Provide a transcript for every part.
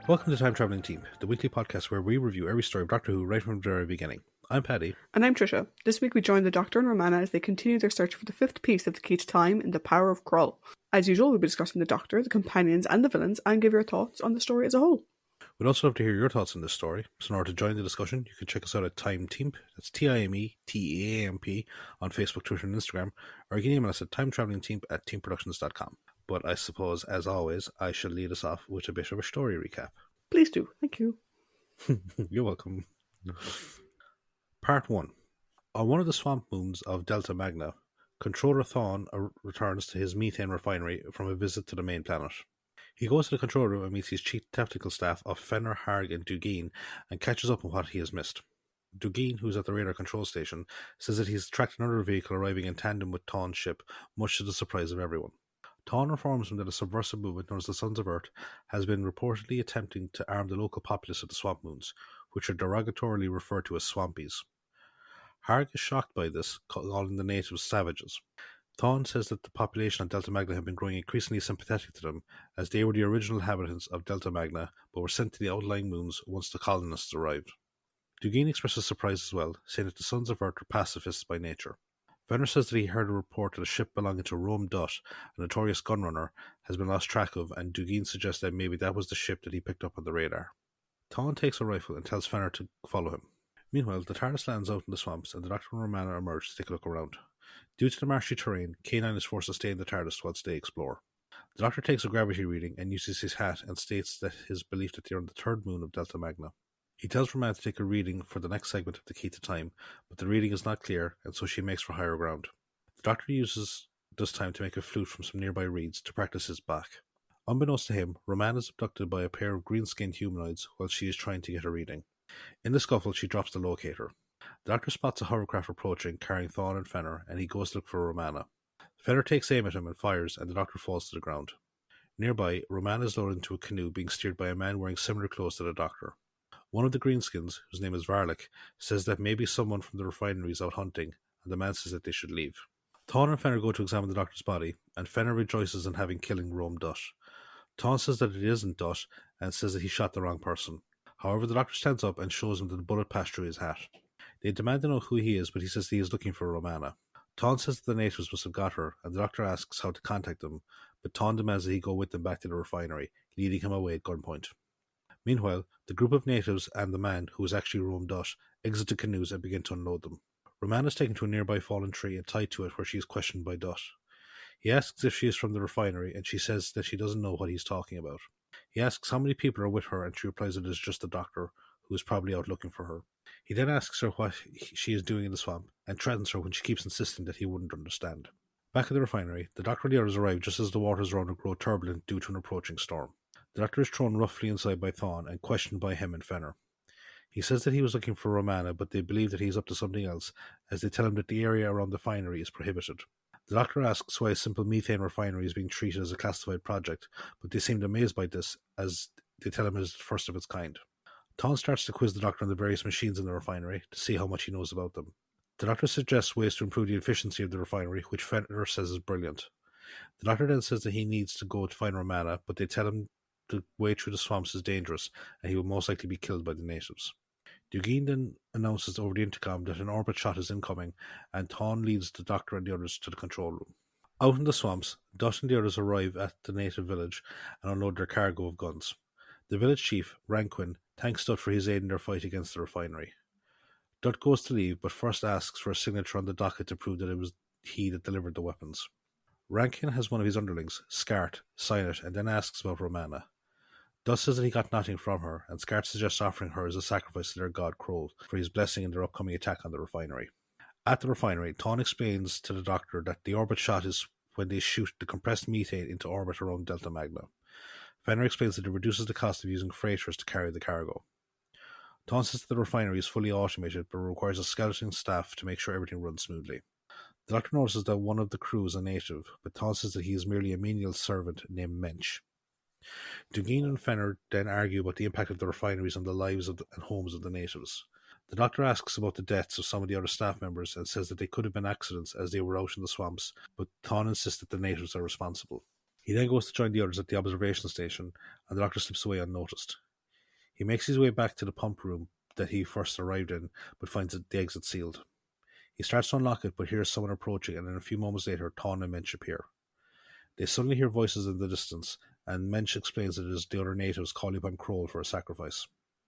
Welcome to Time Traveling Team, the weekly podcast where we review every story of Doctor Who right from the very beginning. I'm Paddy. And I'm Tricia. This week we join the Doctor and Romana as they continue their search for the fifth piece of the key to time in the Power of Kroll. As usual, we'll be discussing the Doctor, the companions and the villains, and give your thoughts on the story as a whole. We'd also love to hear your thoughts on this story, so in order to join the discussion, you can check us out at Time Team, that's TIMETEAMP, on Facebook, Twitter and Instagram, or you can email us at timetravelingteam@teamproductions.com. But I suppose, as always, I shall lead us off with a bit of a story recap. Please do. Thank you. You're welcome. Part 1. On one of the swamp moons of Delta Magna, Controller Thawne returns to his methane refinery from a visit to the main planet. He goes to the control room and meets his chief tactical staff of Fenner, Harg and Dugeen and catches up on what he has missed. Dugeen, who's at the radar control station, says that he's tracked another vehicle arriving in tandem with Thawne's ship, much to the surprise of everyone. Thawne informs him that a subversive movement known as the Sons of Earth has been reportedly attempting to arm the local populace of the swamp moons, which are derogatorily referred to as swampies. Harg is shocked by this, calling the natives savages. Thawne says that the population of Delta Magna have been growing increasingly sympathetic to them, as they were the original inhabitants of Delta Magna, but were sent to the outlying moons once the colonists arrived. Dugeen expresses surprise as well, saying that the Sons of Earth are pacifists by nature. Fenner says that he heard a report that a ship belonging to Rome Dutt, a notorious gunrunner, has been lost track of, and Dugeen suggests that maybe that was the ship that he picked up on the radar. Thawne takes a rifle and tells Fenner to follow him. Meanwhile, the TARDIS lands out in the swamps, and the Doctor and Romana emerge to take a look around. Due to the marshy terrain, K9 is forced to stay in the TARDIS whilst they explore. The Doctor takes a gravity reading and uses his hat and states that his belief that they are on the third moon of Delta Magna. He tells Romana to take a reading for the next segment of the Key to Time, but the reading is not clear, and so she makes for higher ground. The Doctor uses this time to make a flute from some nearby reeds to practice his Bach. Unbeknownst to him, Romana is abducted by a pair of green-skinned humanoids while she is trying to get a reading. In the scuffle, she drops the locator. The Doctor spots a hovercraft approaching, carrying Thawne and Fenner, and he goes to look for Romana. Fenner takes aim at him and fires, and the Doctor falls to the ground. Nearby, Romana is lowered into a canoe being steered by a man wearing similar clothes to the Doctor. One of the greenskins, whose name is Varlic, says that maybe someone from the refinery is out hunting, and the man says that they should leave. Thawne and Fenner go to examine the Doctor's body, and Fenner rejoices in having killing Rome Dutt. Thawne says that it isn't Dutt, and says that he shot the wrong person. However, the Doctor stands up and shows him that the bullet passed through his hat. They demand to know who he is, but he says he is looking for Romana. Thawne says that the natives must have got her, and the Doctor asks how to contact them, but Thawne demands that he go with them back to the refinery, leading him away at gunpoint. Meanwhile, the group of natives and the man, who is actually Rome Dutt, exit the canoes and begin to unload them. Romana is taken to a nearby fallen tree and tied to it, where she is questioned by Dutt. He asks if she is from the refinery, and she says that she doesn't know what he's talking about. He asks how many people are with her, and she replies that it is just the Doctor, who is probably out looking for her. He then asks her what she is doing in the swamp, and threatens her when she keeps insisting that he wouldn't understand. Back at the refinery, the Doctor and the others arrive just as the waters around it grow turbulent due to an approaching storm. The Doctor is thrown roughly inside by Thawne and questioned by him and Fenner. He says that he was looking for Romana, but they believe that he is up to something else, as they tell him that the area around the refinery is prohibited. The Doctor asks why a simple methane refinery is being treated as a classified project, but they seem amazed by this, as they tell him it is the first of its kind. Thawne starts to quiz the Doctor on the various machines in the refinery to see how much he knows about them. The Doctor suggests ways to improve the efficiency of the refinery, which Fenner says is brilliant. The Doctor then says that he needs to go to find Romana, but they tell him the way through the swamps is dangerous, and he will most likely be killed by the natives. Dugeen then announces over the intercom that an orbit shot is incoming, and Thawne leads the Doctor and the others to the control room. Out in the swamps, Dutt and the others arrive at the native village and unload their cargo of guns. The village chief, Ranquin, thanks Dutt for his aid in their fight against the refinery. Dutt goes to leave, but first asks for a signature on the docket to prove that it was he that delivered the weapons. Rankin has one of his underlings, Scart, sign it, and then asks about Romana. Dutt says that he got nothing from her, and Scart suggests offering her as a sacrifice to their god Kroll for his blessing in their upcoming attack on the refinery. At the refinery, Thawne explains to the Doctor that the orbit shot is when they shoot the compressed methane into orbit around Delta Magna. Fenner explains that it reduces the cost of using freighters to carry the cargo. Thawne says that the refinery is fully automated, but requires a skeleton staff to make sure everything runs smoothly. The Doctor notices that one of the crew is a native, but Thawne says that he is merely a menial servant named Mensch. Dugeen and Fenner then argue about the impact of the refineries on the lives and homes of the natives. The Doctor asks about the deaths of some of the other staff members and says that they could have been accidents as they were out in the swamps, but Thawne insists that the natives are responsible. He then goes to join the others at the observation station, and the Doctor slips away unnoticed. He makes his way back to the pump room that he first arrived in, but finds the exit sealed. He starts to unlock it, but hears someone approaching, and then a few moments later, Thawne and Mensch appear. They suddenly hear voices in the distance, and Mensch explains that it is the other natives calling upon Kroll for a sacrifice.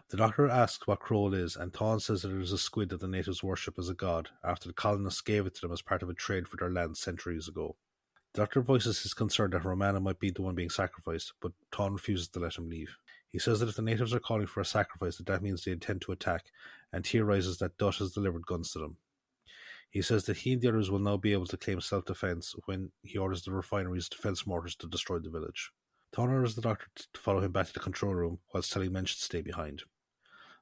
The Doctor asks what Kroll is, and Thawne says that it is a squid that the natives worship as a god, after the colonists gave it to them as part of a trade for their land centuries ago. The Doctor voices his concern that Romana might be the one being sacrificed, but Thawne refuses to let him leave. He says that if the natives are calling for a sacrifice, that means they intend to attack, and theorizes that Dutt has delivered guns to them. He says that he and the others will now be able to claim self-defense when he orders the refinery's defense mortars to destroy the village. Thawne orders the Doctor to follow him back to the control room, whilst telling Mensch to stay behind.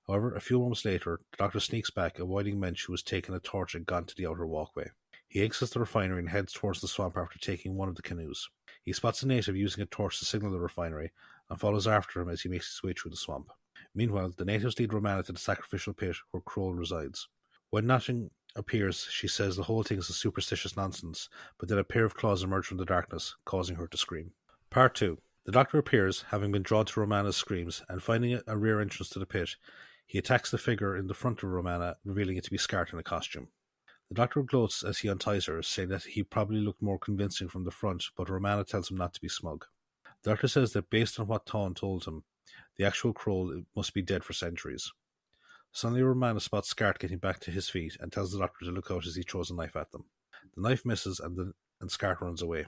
However, a few moments later, the Doctor sneaks back, avoiding Mensch, who has taken a torch and gone to the outer walkway. He exits the refinery and heads towards the swamp after taking one of the canoes. He spots a native using a torch to signal the refinery, and follows after him as he makes his way through the swamp. Meanwhile, the natives lead Romana to the sacrificial pit where Kroll resides. When nothing appears, she says the whole thing is a superstitious nonsense, but then a pair of claws emerge from the darkness, causing her to scream. Part 2. The Doctor appears, having been drawn to Romana's screams, and finding a rear entrance to the pit, he attacks the figure in the front of Romana, revealing it to be Scart in a costume. The Doctor gloats as he unties her, saying that he probably looked more convincing from the front, but Romana tells him not to be smug. The Doctor says that based on what Thawne told him, the actual Kroll must be dead for centuries. Suddenly Romana spots Scart getting back to his feet and tells the Doctor to look out as he throws a knife at them. The knife misses and Scart runs away.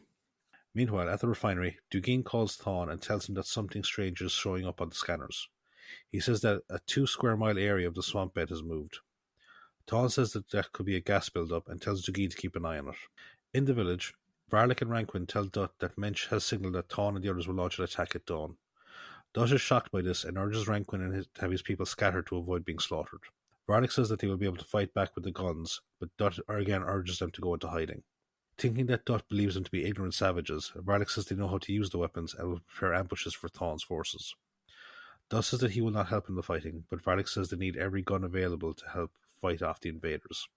Meanwhile, at the refinery, Dugeen calls Thawne and tells him that something strange is showing up on the scanners. He says that a 2-square-mile area of the swamp bed has moved. Thawne says that could be a gas build-up and tells Dugeen to keep an eye on it. In the village, Varlik and Ranquin tell Dutt that Mensch has signalled that Thawne and the others will launch an attack at dawn. Dutt is shocked by this and urges Ranquin to have his people scattered to avoid being slaughtered. Varlik says that they will be able to fight back with the guns, but Dutt again urges them to go into hiding. Thinking that Dutt believes them to be ignorant savages, Varlik says they know how to use the weapons and will prepare ambushes for Thawne's forces. Dutt says that he will not help in the fighting, but Varlik says they need every gun available to help fight off the invaders.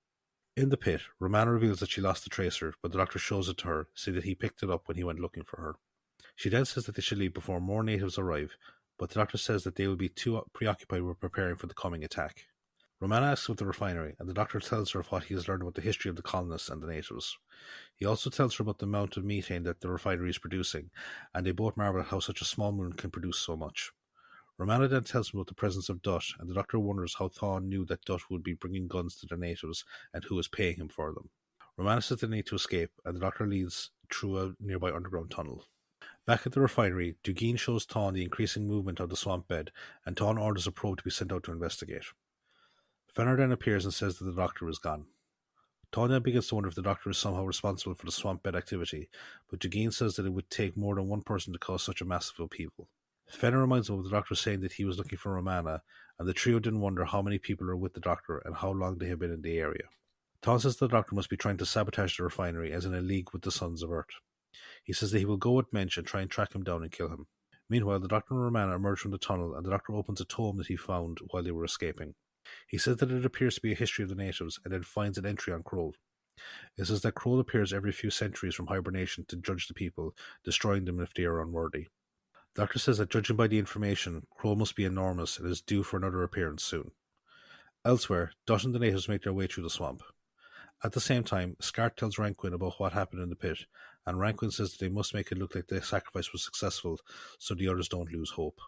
In the pit, Romana reveals that she lost the tracer, but the Doctor shows it to her, saying that he picked it up when he went looking for her. She then says that they should leave before more natives arrive, but the Doctor says that they will be too preoccupied with preparing for the coming attack. Romana asks about the refinery, and the Doctor tells her of what he has learned about the history of the colonists and the natives. He also tells her about the amount of methane that the refinery is producing, and they both marvel at how such a small moon can produce so much. Romana then tells him about the presence of Dutt, and the Doctor wonders how Thawne knew that Dutt would be bringing guns to the natives and who is paying him for them. Romana says they need to escape, and the Doctor leads through a nearby underground tunnel. Back at the refinery, Dugeen shows Thawne the increasing movement of the swamp bed, and Thawne orders a probe to be sent out to investigate. Fenner then appears and says that the Doctor is gone. Thawne then begins to wonder if the Doctor is somehow responsible for the swamp bed activity, but Dugeen says that it would take more than one person to cause such a massive upheaval. Fenner reminds him of the Doctor saying that he was looking for Romana, and the trio then wonder how many people are with the Doctor and how long they have been in the area. Thawne says the Doctor must be trying to sabotage the refinery as in a league with the Sons of Earth. He says that he will go with Mensch and try and track him down and kill him. Meanwhile, the Doctor and Romana emerge from the tunnel, and the Doctor opens a tome that he found while they were escaping. He says that it appears to be a history of the natives, and then finds an entry on Kroll. It says that Kroll appears every few centuries from hibernation to judge the people, destroying them if they are unworthy. The Doctor says that judging by the information, Kroll must be enormous and is due for another appearance soon. Elsewhere, Dutt and the natives make their way through the swamp. At the same time, Scart tells Ranquin about what happened in the pit, and Ranquin says that they must make it look like the sacrifice was successful so the others don't lose hope.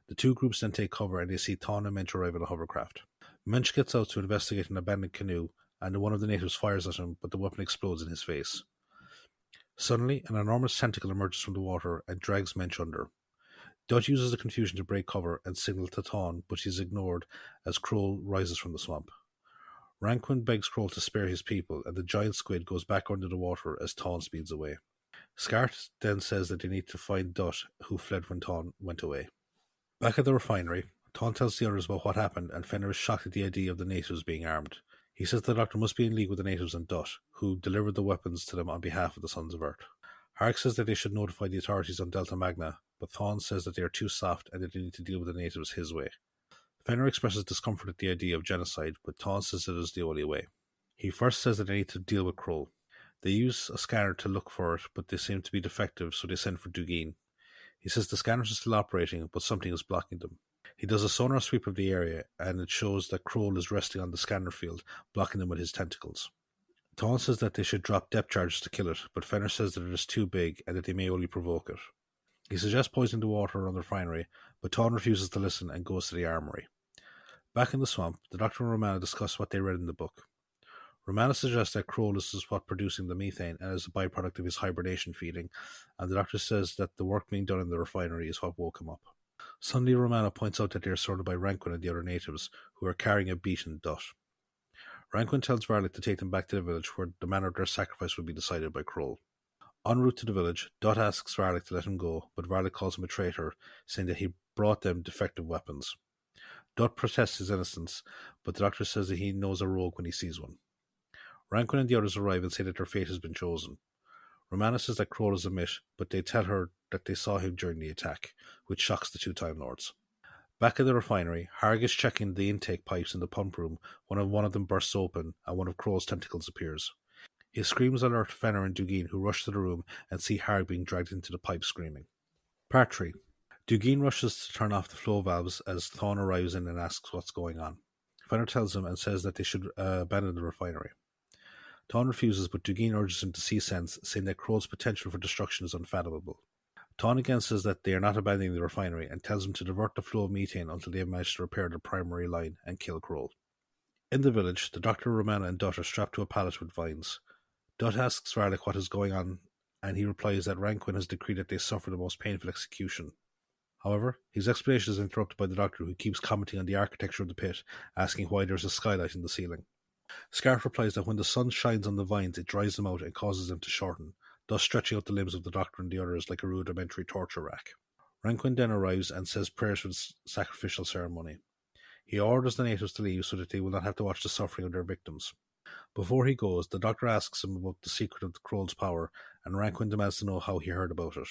The two groups then take cover and they see Thawne and Mensch arrive in a hovercraft. Mensch gets out to investigate an abandoned canoe, and one of the natives fires at him, but the weapon explodes in his face. Suddenly, an enormous tentacle emerges from the water and drags Mensch under. Dutt uses the confusion to break cover and signal to Thawne, but she is ignored as Kroll rises from the swamp. Ranquin begs Kroll to spare his people, and the giant squid goes back under the water as Thawne speeds away. Scart then says that they need to find Dutt, who fled when Thawne went away. Back at the refinery, Thawne tells the others about what happened, and Fenner is shocked at the idea of the natives being armed. He says the Doctor must be in league with the natives and Dutt, who delivered the weapons to them on behalf of the Sons of Earth. Hark says that they should notify the authorities on Delta Magna, but Thawne says that they are too soft and that they need to deal with the natives his way. Fenner expresses discomfort at the idea of genocide, but Thawne says it is the only way. He first says that they need to deal with Kroll. They use a scanner to look for it, but they seem to be defective, so they send for Dugeen. He says the scanners are still operating, but something is blocking them. He does a sonar sweep of the area, and it shows that Kroll is resting on the scanner field, blocking them with his tentacles. Thawne says that they should drop depth charges to kill it, but Fenner says that it is too big and that they may only provoke it. He suggests poisoning the water around the refinery, but Thawne refuses to listen and goes to the armory. Back in the swamp, the Doctor and Romana discuss what they read in the book. Romana suggests that Kroll is what producing the methane and is a byproduct of his hibernation feeding, and the Doctor says that the work being done in the refinery is what woke him up. Suddenly, Romana points out that they are surrounded by Ranquin and the other natives, who are carrying a beaten Dot. Ranquin tells Varlic to take them back to the village, where the manner of their sacrifice will be decided by Kroll. En route to the village, Dot asks Varlic to let him go, but Varlic calls him a traitor, saying that he brought them defective weapons. Dot protests his innocence, but the Doctor says that he knows a rogue when he sees one. Ranquin and the others arrive and say that their fate has been chosen. Romana says that Kroll is a myth, but they tell her that they saw him during the attack, which shocks the two Time Lords. Back at the refinery, Harg is checking the intake pipes in the pump room when one of them bursts open and one of Kroll's tentacles appears. His screams alert Fenner and Dugeen, who rush to the room and see Harg being dragged into the pipe screaming. Part 3. Dugeen rushes to turn off the flow valves as Thawne arrives in and asks what's going on. Fenner tells him and says that they should abandon the refinery. Thawne refuses, but Dugeen urges him to see sense, saying that Kroll's potential for destruction is unfathomable. Thawne again says that they are not abandoning the refinery and tells him to divert the flow of methane until they have managed to repair the primary line and kill Kroll. In the village, the Doctor, Romana and Dot are strapped to a pallet with vines. Dot asks Varlic what is going on, and he replies that Ranquin has decreed that they suffer the most painful execution. However, his explanation is interrupted by the Doctor, who keeps commenting on the architecture of the pit, asking why there is a skylight in the ceiling. Scarf replies that when the sun shines on the vines, it dries them out and causes them to shorten, thus stretching out the limbs of the Doctor and the others like a rudimentary torture rack. Ranquin then arrives and says prayers for the sacrificial ceremony. He orders the natives to leave so that they will not have to watch the suffering of their victims. Before he goes, the Doctor asks him about the secret of the Kroll's power, and Ranquin demands to know how he heard about it.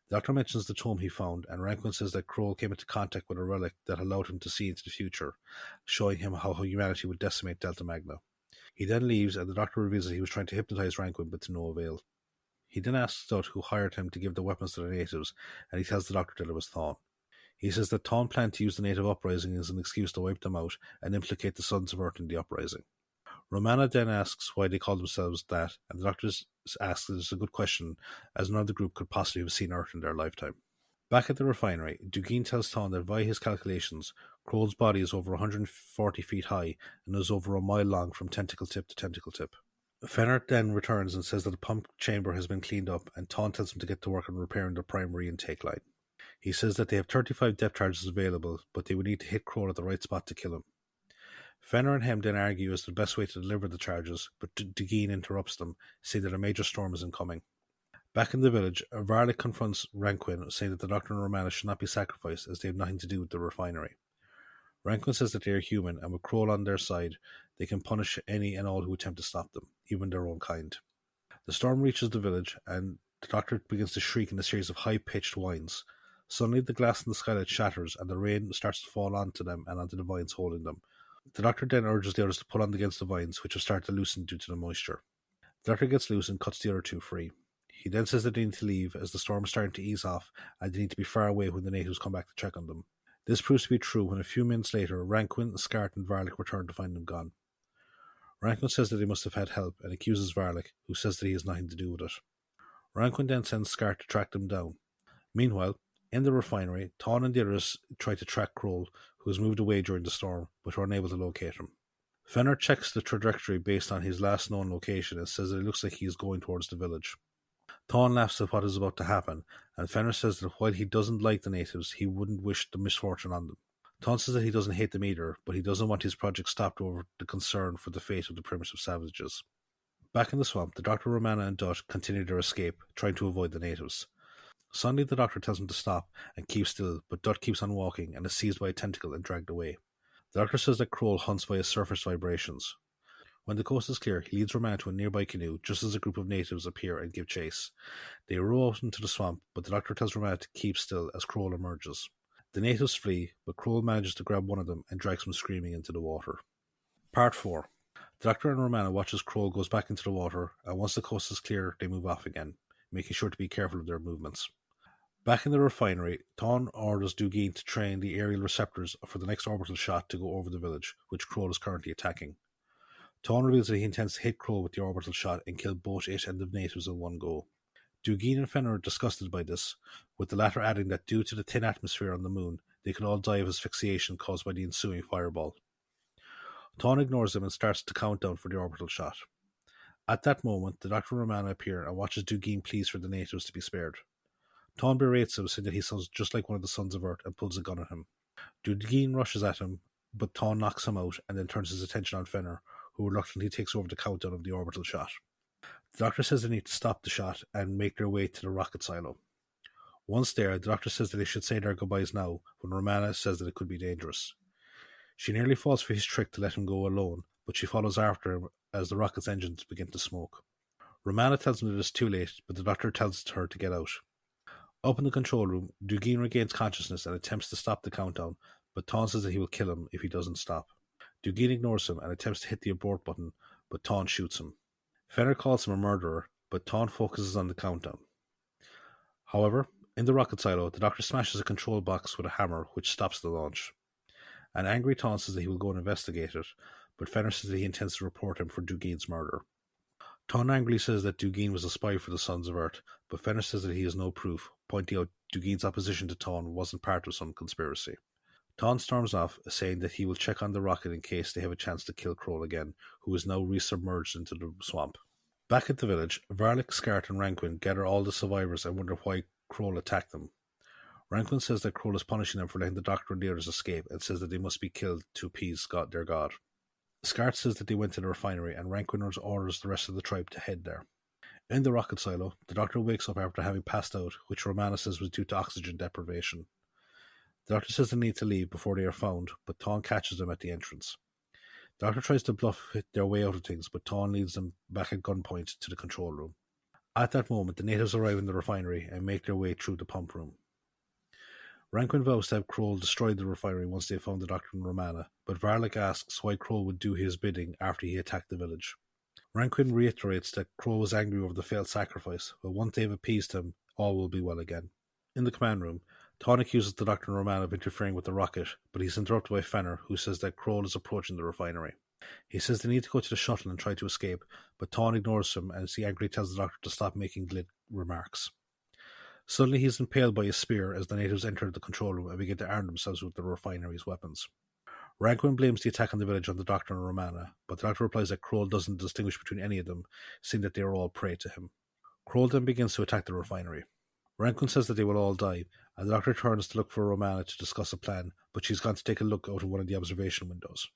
The Doctor mentions the tome he found, and Ranquin says that Kroll came into contact with a relic that allowed him to see into the future, showing him how humanity would decimate Delta Magna. He then leaves, and the Doctor reveals that he was trying to hypnotize Ranquin, but to no avail. He then asks Dot who hired him to give the weapons to the natives, and he tells the Doctor that it was Thawne. He says that Thawne planned to use the native uprising as an excuse to wipe them out and implicate the Sons of Earth in the uprising. Romana then asks why they call themselves that, and the Doctor asks that it's a good question, as none of the group could possibly have seen Earth in their lifetime. Back at the refinery, Dugeen tells Thawne that via his calculations, Kroll's body is over 140 feet high and is over a mile long from tentacle tip to tentacle tip. Fenner then returns and says that the pump chamber has been cleaned up, and Thawne tells him to get to work on repairing the primary intake line. He says that they have 35 depth charges available, but they would need to hit Kroll at the right spot to kill him. Fenner and him then argue as to the best way to deliver the charges, but Dugeen interrupts them, saying that a major storm is incoming. Back in the village, Varlic confronts Ranquin, saying that the Doctor and Romana should not be sacrificed as they have nothing to do with the refinery. Ranquin says that they are human, and with Kroll on their side, they can punish any and all who attempt to stop them, even their own kind. The storm reaches the village, and the Doctor begins to shriek in a series of high-pitched whines. Suddenly, the glass in the skylight shatters, and the rain starts to fall onto them and onto the vines holding them. The Doctor then urges the others to pull on against the vines, which have started to loosen due to the moisture. The Doctor gets loose and cuts the other two free. He then says that they need to leave as the storm is starting to ease off, and they need to be far away when the natives come back to check on them. This proves to be true when a few minutes later, Ranquin, Scart and Varlic return to find them gone. Ranquin says that they must have had help and accuses Varlic, who says that he has nothing to do with it. Ranquin then sends Scart to track them down. Meanwhile, in the refinery, Thawne and the others try to track Kroll, who has moved away during the storm, but are unable to locate him. Fenner checks the trajectory based on his last known location and says that it looks like he is going towards the village. Thawne laughs at what is about to happen, and Fenner says that while he doesn't like the natives, he wouldn't wish the misfortune on them. Thawne says that he doesn't hate them either, but he doesn't want his project stopped over the concern for the fate of the primitive savages. Back in the swamp, the Doctor, Romana and Dot continue their escape, trying to avoid the natives. Suddenly the Doctor tells him to stop and keep still, but Dot keeps on walking and is seized by a tentacle and dragged away. The Doctor says that Kroll hunts via surface vibrations. When the coast is clear, he leads Romana to a nearby canoe just as a group of natives appear and give chase. They row out into the swamp, but the Doctor tells Romana to keep still as Kroll emerges. The natives flee, but Kroll manages to grab one of them and drags him screaming into the water. Part 4. The Doctor and Romana watch as Kroll goes back into the water, and once the coast is clear, they move off again, making sure to be careful of their movements. Back in the refinery, Thawne orders Dugeen to train the aerial receptors for the next orbital shot to go over the village, which Kroll is currently attacking. Thawne reveals that he intends to hit Kroll with the orbital shot and kill both it and the natives in one go. Dugeen and Fenner are disgusted by this, with the latter adding that due to the thin atmosphere on the moon, they could all die of asphyxiation caused by the ensuing fireball. Thawne ignores him and starts to count down for the orbital shot. At that moment, the Doctor and Romana appear and watches Dugeen pleas for the natives to be spared. Thawne berates him, saying that he sounds just like one of the Sons of Earth, and pulls a gun at him. Dugeen rushes at him, but Thawne knocks him out and then turns his attention on Fenner, who reluctantly takes over the countdown of the orbital shot. The Doctor says they need to stop the shot and make their way to the rocket silo. Once there, the Doctor says that they should say their goodbyes now, when Romana says that it could be dangerous. She nearly falls for his trick to let him go alone, but she follows after him as the rocket's engines begin to smoke. Romana tells him that it's too late, but the Doctor tells her to get out. Up in the control room, Dugeen regains consciousness and attempts to stop the countdown, but Thawne says that he will kill him if he doesn't stop. Dugeen ignores him and attempts to hit the abort button, but Thawne shoots him. Fenner calls him a murderer, but Thawne focuses on the countdown. However, in the rocket silo, the Doctor smashes a control box with a hammer, which stops the launch. An angry Thawne says that he will go and investigate it, but Fenner says that he intends to report him for Dugeen's murder. Thawne angrily says that Dugeen was a spy for the Sons of Earth, but Fenner says that he has no proof, pointing out Dugeen's opposition to Thawne wasn't part of some conspiracy. Thawne storms off, saying that he will check on the rocket in case they have a chance to kill Kroll again, who is now resubmerged into the swamp. Back at the village, Varlik, Scart and Ranquin gather all the survivors and wonder why Kroll attacked them. Ranquin says that Kroll is punishing them for letting the Doctor and the others escape, and says that they must be killed to appease their god. Scart says that they went to the refinery, and Ranquin orders the rest of the tribe to head there. In the rocket silo, the Doctor wakes up after having passed out, which Romana says was due to oxygen deprivation. The Doctor says they need to leave before they are found, but Thawne catches them at the entrance. The Doctor tries to bluff their way out of things, but Thawne leads them back at gunpoint to the control room. At that moment, the natives arrive in the refinery and make their way through the pump room. Ranquin vows to have Kroll destroy the refinery once they found the Doctor and Romana, but Varlik asks why Kroll would do his bidding after he attacked the village. Ranquin reiterates that Kroll was angry over the failed sacrifice, but once they've appeased him, all will be well again. In the command room, Thawne accuses the Doctor and Romana of interfering with the rocket, but he's interrupted by Fenner, who says that Kroll is approaching the refinery. He says they need to go to the shuttle and try to escape, but Thawne ignores him as he angrily tells the Doctor to stop making glib remarks. Suddenly he is impaled by a spear as the natives enter the control room and begin to arm themselves with the refinery's weapons. Ranquin blames the attack on the village on the Doctor and Romana, but the Doctor replies that Kroll doesn't distinguish between any of them, saying that they are all prey to him. Kroll then begins to attack the refinery. Ranquin says that they will all die, and the Doctor turns to look for Romana to discuss a plan, but she's gone to take a look out of one of the observation windows.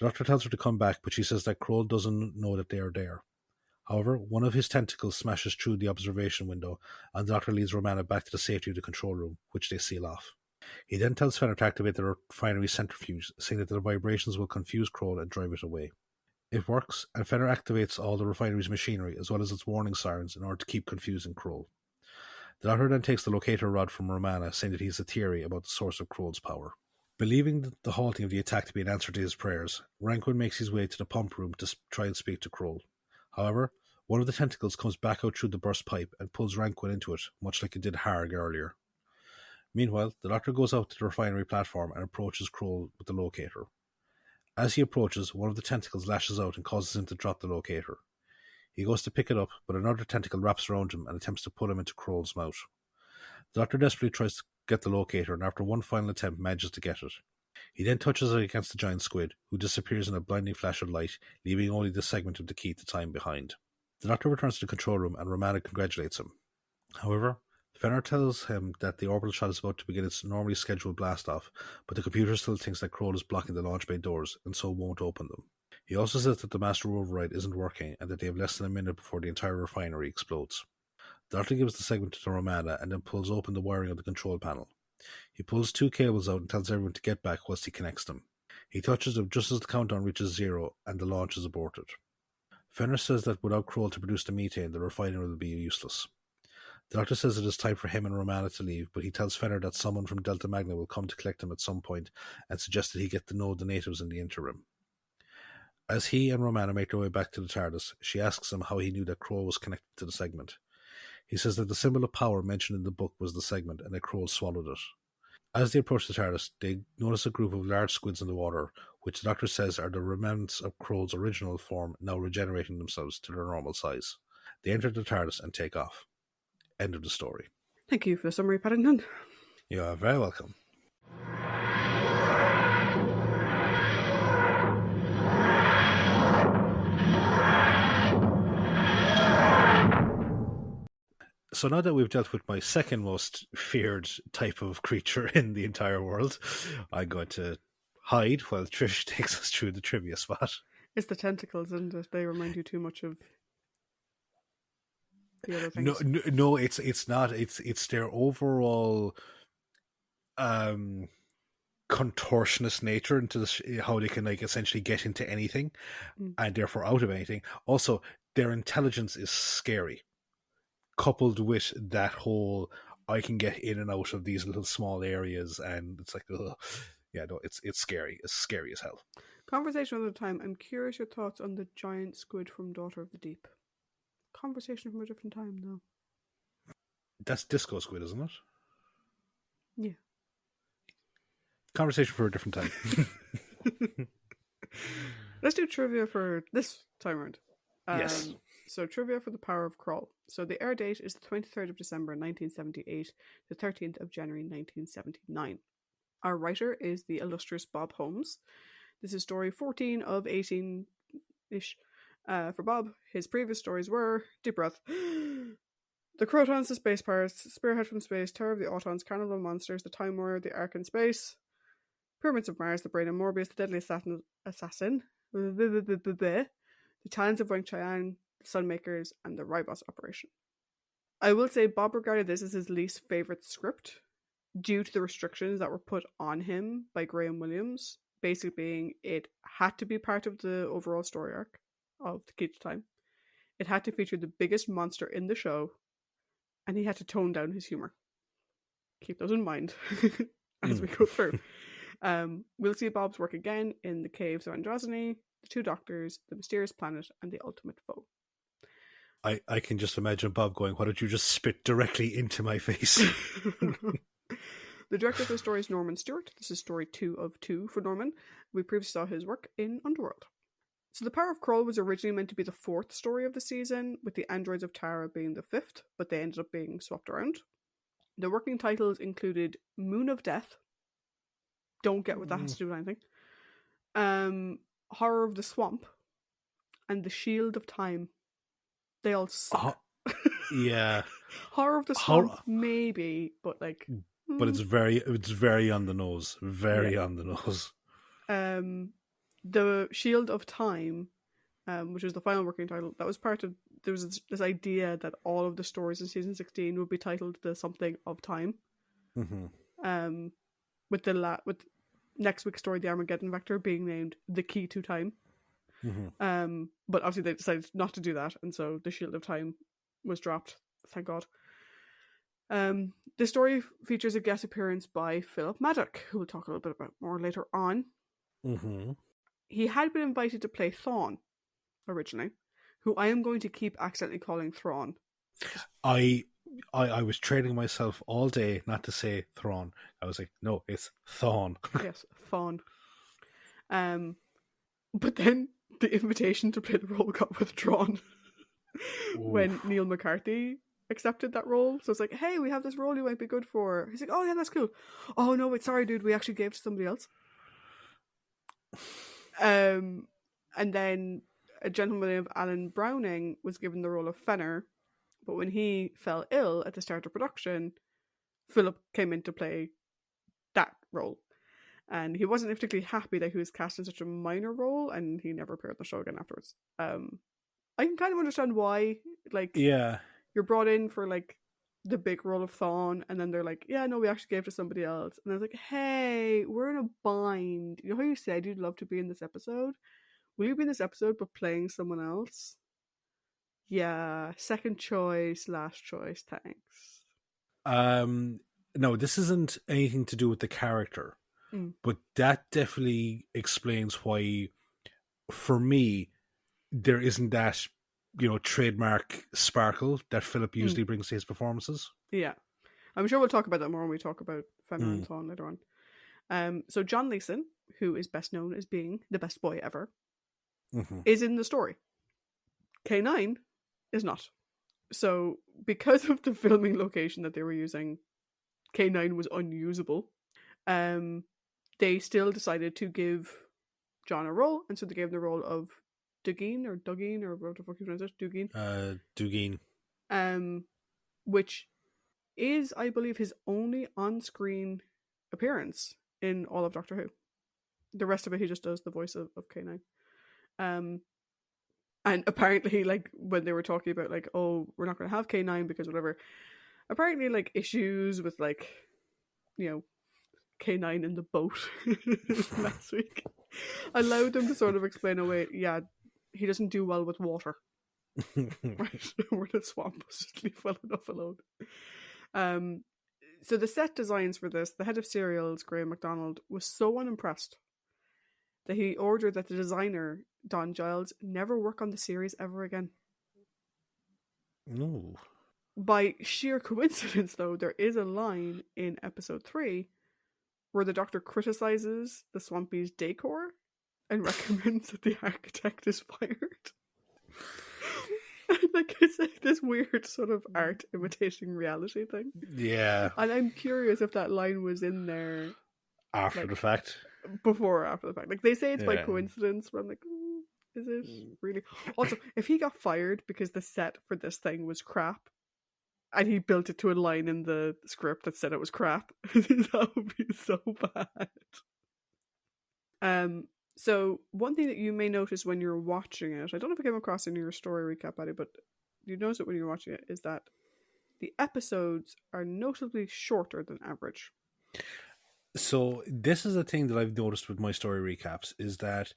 The Doctor tells her to come back, but she says that Kroll doesn't know that they are there. However, one of his tentacles smashes through the observation window, and the Doctor leads Romana back to the safety of the control room, which they seal off. He then tells Fenner to activate the refinery centrifuge, saying that the vibrations will confuse Kroll and drive it away. It works, and Fenner activates all the refinery's machinery, as well as its warning sirens, in order to keep confusing Kroll. The Doctor then takes the locator rod from Romana, saying that he has a theory about the source of Kroll's power. Believing the halting of the attack to be an answer to his prayers, Ranquin makes his way to the pump room to try and speak to Kroll. However, one of the tentacles comes back out through the burst pipe and pulls Ranquin into it, much like it did Harg earlier. Meanwhile, the Doctor goes out to the refinery platform and approaches Kroll with the locator. As he approaches, one of the tentacles lashes out and causes him to drop the locator. He goes to pick it up, but another tentacle wraps around him and attempts to pull him into Kroll's mouth. The Doctor desperately tries to get the locator, and after one final attempt manages to get it. He then touches it against the giant squid, who disappears in a blinding flash of light, leaving only the segment of the key to time behind. The Doctor returns to the control room, and Romana congratulates him. However, Fenner tells him that the orbital shot is about to begin its normally scheduled blast-off, but the computer still thinks that Kroll is blocking the launch bay doors, and so won't open them. He also says that the master override isn't working, and that they have less than a minute before the entire refinery explodes. The Doctor gives the segment to Romana, and then pulls open the wiring of the control panel. He pulls two cables out and tells everyone to get back whilst he connects them. He touches them just as the countdown reaches 0, and the launch is aborted. Fenner says that without Kroll to produce the methane, the refinery will be useless. The Doctor says it is time for him and Romana to leave, but he tells Fenner that someone from Delta Magna will come to collect him at some point, and suggests that he get to know the natives in the interim. As he and Romana make their way back to the TARDIS, she asks him how he knew that Kroll was connected to the segment. He says that the symbol of power mentioned in the book was the segment, and that Kroll swallowed it. As they approach the TARDIS, they notice a group of large squids in the water, which the Doctor says are the remnants of Kroll's original form, now regenerating themselves to their normal size. They enter the TARDIS and take off. End of the story. Thank you for the summary, Paddington. You are very welcome. So now that we've dealt with my second most feared type of creature in the entire world, I'm going to hide while Trish takes us through the trivia spot. It's the tentacles, isn't it? They remind you too much of the other things. No, it's not. It's their overall contortionist nature into how they can like essentially get into anything and therefore out of anything. Also, their intelligence is scary, coupled with that whole I can get in and out of these little small areas, and it's like, ugh. Yeah, no, it's scary. It's scary as hell. Conversation another time. I'm curious your thoughts on the giant squid from Daughter of the Deep. Conversation from a different time, though. That's Disco Squid, isn't it? Yeah. Conversation for a different time. Let's do trivia for this time around. Yes. So trivia for the Power of Kroll. So the air date is the 23rd of December 1978, the 13th of January 1979. Our writer is the illustrious Bob Holmes. This is story 14 of 18-ish. For Bob, his previous stories were Deep Breath, The Crotons, The Space Pirates, Spearhead from Space, Terror of the Autons, Carnival of Monsters, The Time Warrior, The Ark in Space, Pyramids of Mars, The Brain of Morbius, The Deadly Assassin, The Talons of Wang Chiang, The Sunmakers, and The Ribos Operation. I will say Bob regarded this as his least favourite script due to the restrictions that were put on him by Graham Williams, basically being it had to be part of the overall story arc of the Key to Time. It had to feature the biggest monster in the show, and he had to tone down his humour. Keep those in mind as we go through. We'll see Bob's work again in The Caves of Androzani, The Two Doctors, The Mysterious Planet, and The Ultimate Foe. I can just imagine Bob going, why don't you just spit directly into my face? The director of the story is Norman Stewart. This is story 2 of 2 for Norman. We previously saw his work in Underworld. So The Power of Kroll was originally meant to be the 4th story of the season, with the Androids of Tara being the 5th, but they ended up being swapped around. The working titles included Moon of Death. Don't get what that has to do with anything. Horror of the Swamp, and The Shield of Time. They all suck. Yeah. Horror of the Swamp, maybe, but like... But it's very on the nose. Very on the nose. The Shield of Time, which was the final working title, that was part of... There was this idea that all of the stories in season 16 would be titled The Something of Time. Mm-hmm. With next week's story, The Armageddon Vector, being named The Key to Time. Mm-hmm. But obviously they decided not to do that, and so The Shield of Time was dropped. Thank God. The story features a guest appearance by Philip Maddock, who we'll talk a little bit about more later on. Mm-hmm. He had been invited to play Thrawn originally, who I am going to keep accidentally calling Thrawn. I was training myself all day not to say Thrawn. I was like, no, it's Thrawn. Yes, Thrawn. But then the invitation to play the role got withdrawn when Neil McCarthy accepted that role. So it's like, hey, we have this role you might be good for. He's like, oh yeah, that's cool. Oh no, wait, sorry dude, we actually gave it to somebody else. And then a gentleman named Alan Browning was given the role of Fenner, but when he fell ill at the start of production, Philip came in to play that role. And he wasn't particularly happy that he was cast in such a minor role, and he never appeared on the show again afterwards. I can kind of understand why. Like, yeah, you're brought in for like the big role of Thawne, and then they're like, yeah, no, we actually gave it to somebody else. And I was like, hey, we're in a bind. You know how you said you'd love to be in this episode? Will you be in this episode but playing someone else? Yeah, second choice, last choice, thanks. No, this isn't anything to do with the character. But that definitely explains why, for me, there isn't that trademark sparkle that Philip usually brings to his performances. Yeah. I'm sure we'll talk about that more when we talk about Fenner and Thawne later on. So John Leeson, who is best known as being the best boy ever, is in the story. K9 is not. So because of the filming location that they were using, K9 was unusable. They still decided to give John a role, and so they gave him the role of Dugeen or what the fuck you pronounce it? Dugeen. Dugeen. Which is, I believe, his only on-screen appearance in all of Doctor Who. The rest of it, he just does the voice of K9. And apparently, like, when they were talking about, like, oh, we're not going to have K9 because whatever, apparently, like, issues with, like, K9 in the boat last week allowed them to sort of explain away, yeah, he doesn't do well with water. Right? Where the swamp was just leave well enough alone. So the set designs for this, the head of serials, Graham MacDonald, was so unimpressed that he ordered that the designer, Don Giles, never work on the series ever again. No. By sheer coincidence, though, there is a line in episode 3 where the Doctor criticizes the Swampy's decor and recommends that the architect is fired. Like, it's like this weird sort of art imitating reality thing. Yeah. And I'm curious if that line was in there after the fact. Before or after the fact. Like, they say it's by coincidence, but I'm like, is it really? Also, if he got fired because the set for this thing was crap, and he built it to a line in the script that said it was crap, that would be so bad. So one thing that you may notice when you're watching it, I don't know if it came across in your story recap, Paddy, but you notice it when you're watching it, is that the episodes are notably shorter than average. So this is the thing that I've noticed with my story recaps, is that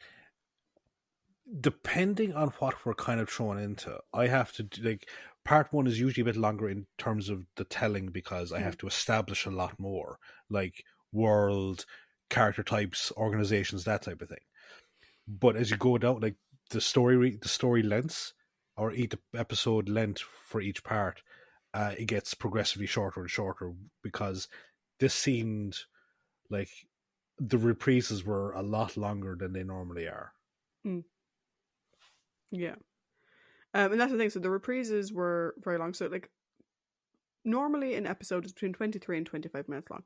depending on what we're kind of thrown into, I have to, like, part one is usually a bit longer in terms of the telling because I have to establish a lot more, like world, character types, organizations, that type of thing. But as you go down, like the story lengths, or each episode length for each part, it gets progressively shorter and shorter, because this seemed like the reprises were a lot longer than they normally are. Yeah. And that's the thing. So the reprises were very long. So, like, normally an episode is between 23 and 25 minutes long.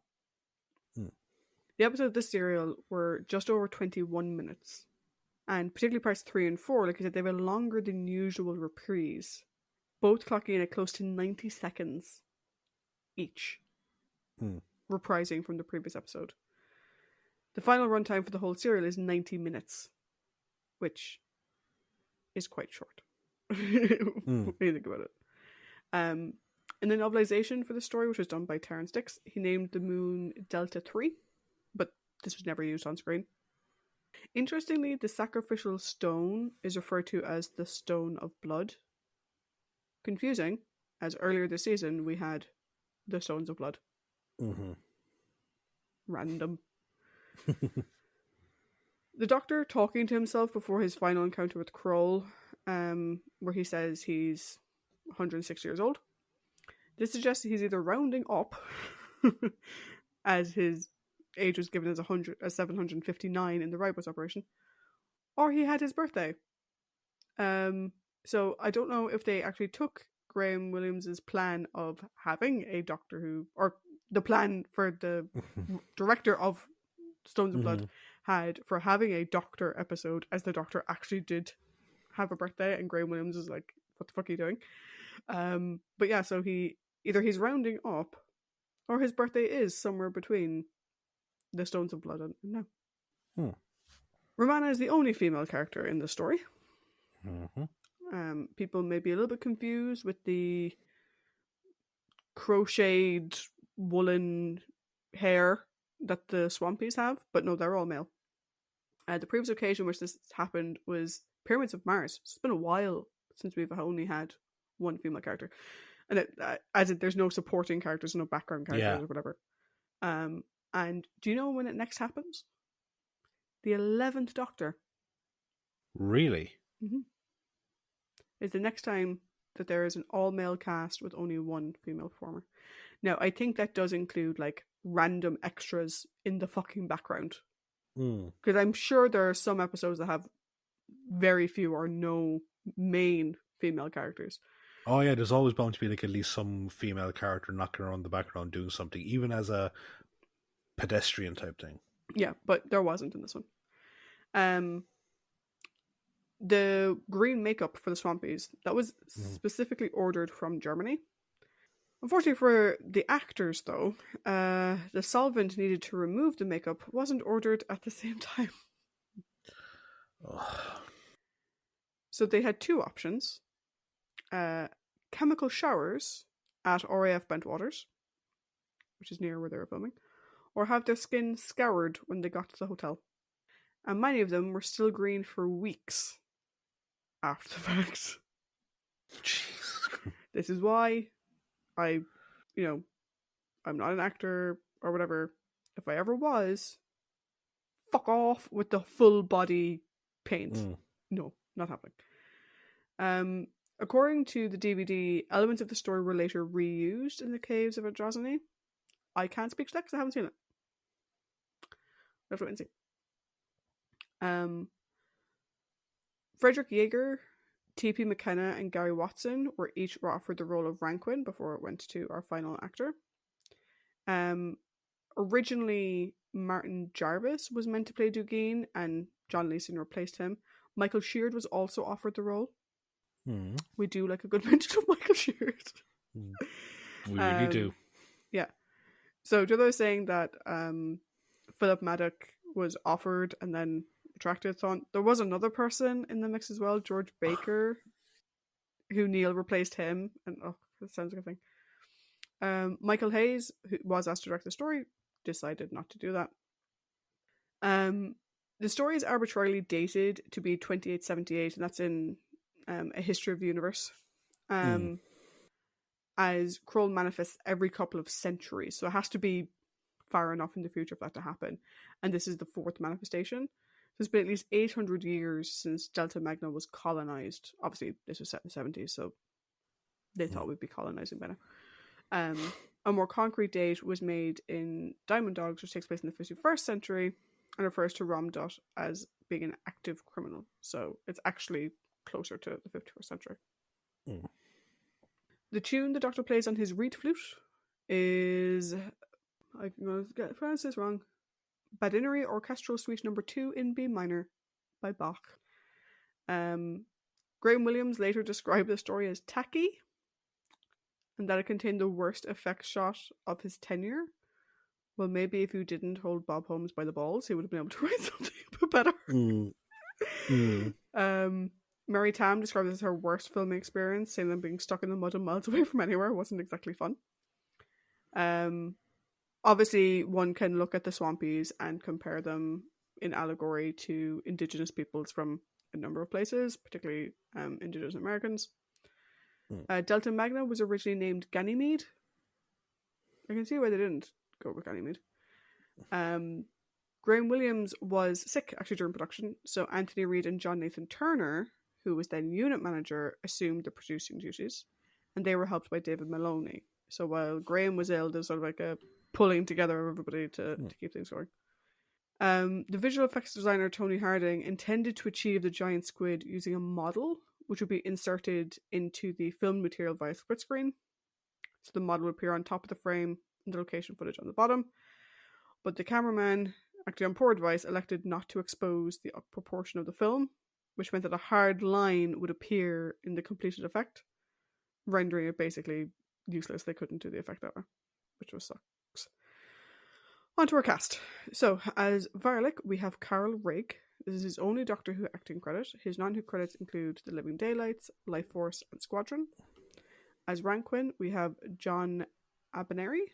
The episodes of this serial were just over 21 minutes. And particularly parts 3 and 4, like I said, they have a longer than usual reprise. Both clocking in at close to 90 seconds each. Reprising from the previous episode. The final runtime for the whole serial is 90 minutes. Which is quite short. When you think about it. In the novelization for the story, which was done by Terrence Dix, he named the moon Delta 3, but this was never used on screen. Interestingly, the sacrificial stone is referred to as the Stone of Blood. Confusing, as earlier this season we had the Stones of Blood. Random. The Doctor talking to himself before his final encounter with Kroll, where he says he's 106 years old. This suggests he's either rounding up, as his age was given as 759 in the Ribos operation, or he had his birthday. So I don't know if they actually took Graham Williams's plan of having a Doctor Who, or the plan for the director of Stones of Blood had for having a Doctor episode, as the Doctor actually did have a birthday, and Graham Williams is like, what the fuck are you doing? But yeah, so he's rounding up, or his birthday is somewhere between the Stones of Blood and now. Romana is the only female character in the story. People may be a little bit confused with the crocheted woolen hair that the Swampies have, but no, they're all male. The previous occasion which this happened was Pyramids of Mars. It's been a while since we've only had one female character, and there's no supporting characters, no background characters or whatever. And do you know when it next happens? The 11th Doctor. Really? is the next time that there is an all-male cast with only one female performer. Now, I think that does include like random extras in the fucking background. Because I'm sure there are some episodes that have very few or no main female characters. Oh yeah, there's always bound to be like at least some female character knocking around the background doing something, even as a pedestrian type thing. Yeah, but there wasn't in this one. The green makeup for the Swampies, that was specifically ordered from Germany. Unfortunately for the actors, though, the solvent needed to remove the makeup wasn't ordered at the same time. So they had two options. Chemical showers at RAF Bentwaters, which is near where they were filming, or have their skin scoured when they got to the hotel. And many of them were still green for weeks after the fact. Jesus. This is why I'm not an actor or whatever. If I ever was, fuck off with the full body paint. No, not happening. According to the DVD, elements of the story were later reused in the Caves of Androzani. I can't speak to that because I haven't seen it. We'll have to wait and see. Frederick Yeager, T.P. McKenna, and Gary Watson were offered the role of Ranquin before it went to our final actor. Originally, Martin Jarvis was meant to play Dugeen, and John Leeson replaced him. Michael Sheard was also offered the role. We do like a good mention of Michael Sheard. We really do. Yeah. So the other was saying that Philip Maddock was offered and then retracted. There was another person in the mix as well, George Baker, who Neil replaced him. And that sounds like a thing. Michael Hayes, who was asked to direct the story, decided not to do that. The story is arbitrarily dated to be 2878, and that's in A History of the Universe. As Kroll manifests every couple of centuries, so it has to be far enough in the future for that to happen. And this is the fourth manifestation. There's been at least 800 years since Delta Magna was colonized. Obviously, this was set in the 70s, so they thought we'd be colonizing by now. A more concrete date was made in Diamond Dogs, which takes place in the 51st century and refers to Ramdot as being an active criminal. So it's actually closer to the 51st century. The tune the Doctor plays on his reed flute is, I'm going to pronounce this wrong, Badinnery Orchestral Suite No. 2 in B minor by Bach. Graham Williams later described the story as tacky, and that it contained the worst effects shot of his tenure. Well, maybe if you didn't hold Bob Holmes by the balls, he would have been able to write something better. Mary Tam described it as her worst filming experience, saying that being stuck in the mud and miles away from anywhere wasn't exactly fun. Obviously, one can look at the Swampies and compare them in allegory to Indigenous peoples from a number of places, particularly Indigenous Americans. Delta Magna was originally named Ganymede. I can see why they didn't go with Ganymede. Graham Williams was sick actually during production, so Anthony Reid and John Nathan Turner, who was then unit manager, assumed the producing duties, and they were helped by David Maloney. So while Graham was ill, there's sort of like a pulling together of everybody to keep things going. The visual effects designer Tony Harding intended to achieve the giant squid using a model which would be inserted into the film material via split screen. So the model would appear on top of the frame and the location footage on the bottom. But the cameraman, actually on poor advice, elected not to expose the proportion of the film, which meant that a hard line would appear in the completed effect, rendering it basically useless. They couldn't do the effect that way, which was sucks. On to our cast. So, as Varlic, we have Carl Rigg. This is his only Doctor Who acting credit. His non-Who credits include The Living Daylights, Life Force, and Squadron. As Ranquin, we have John Abineri.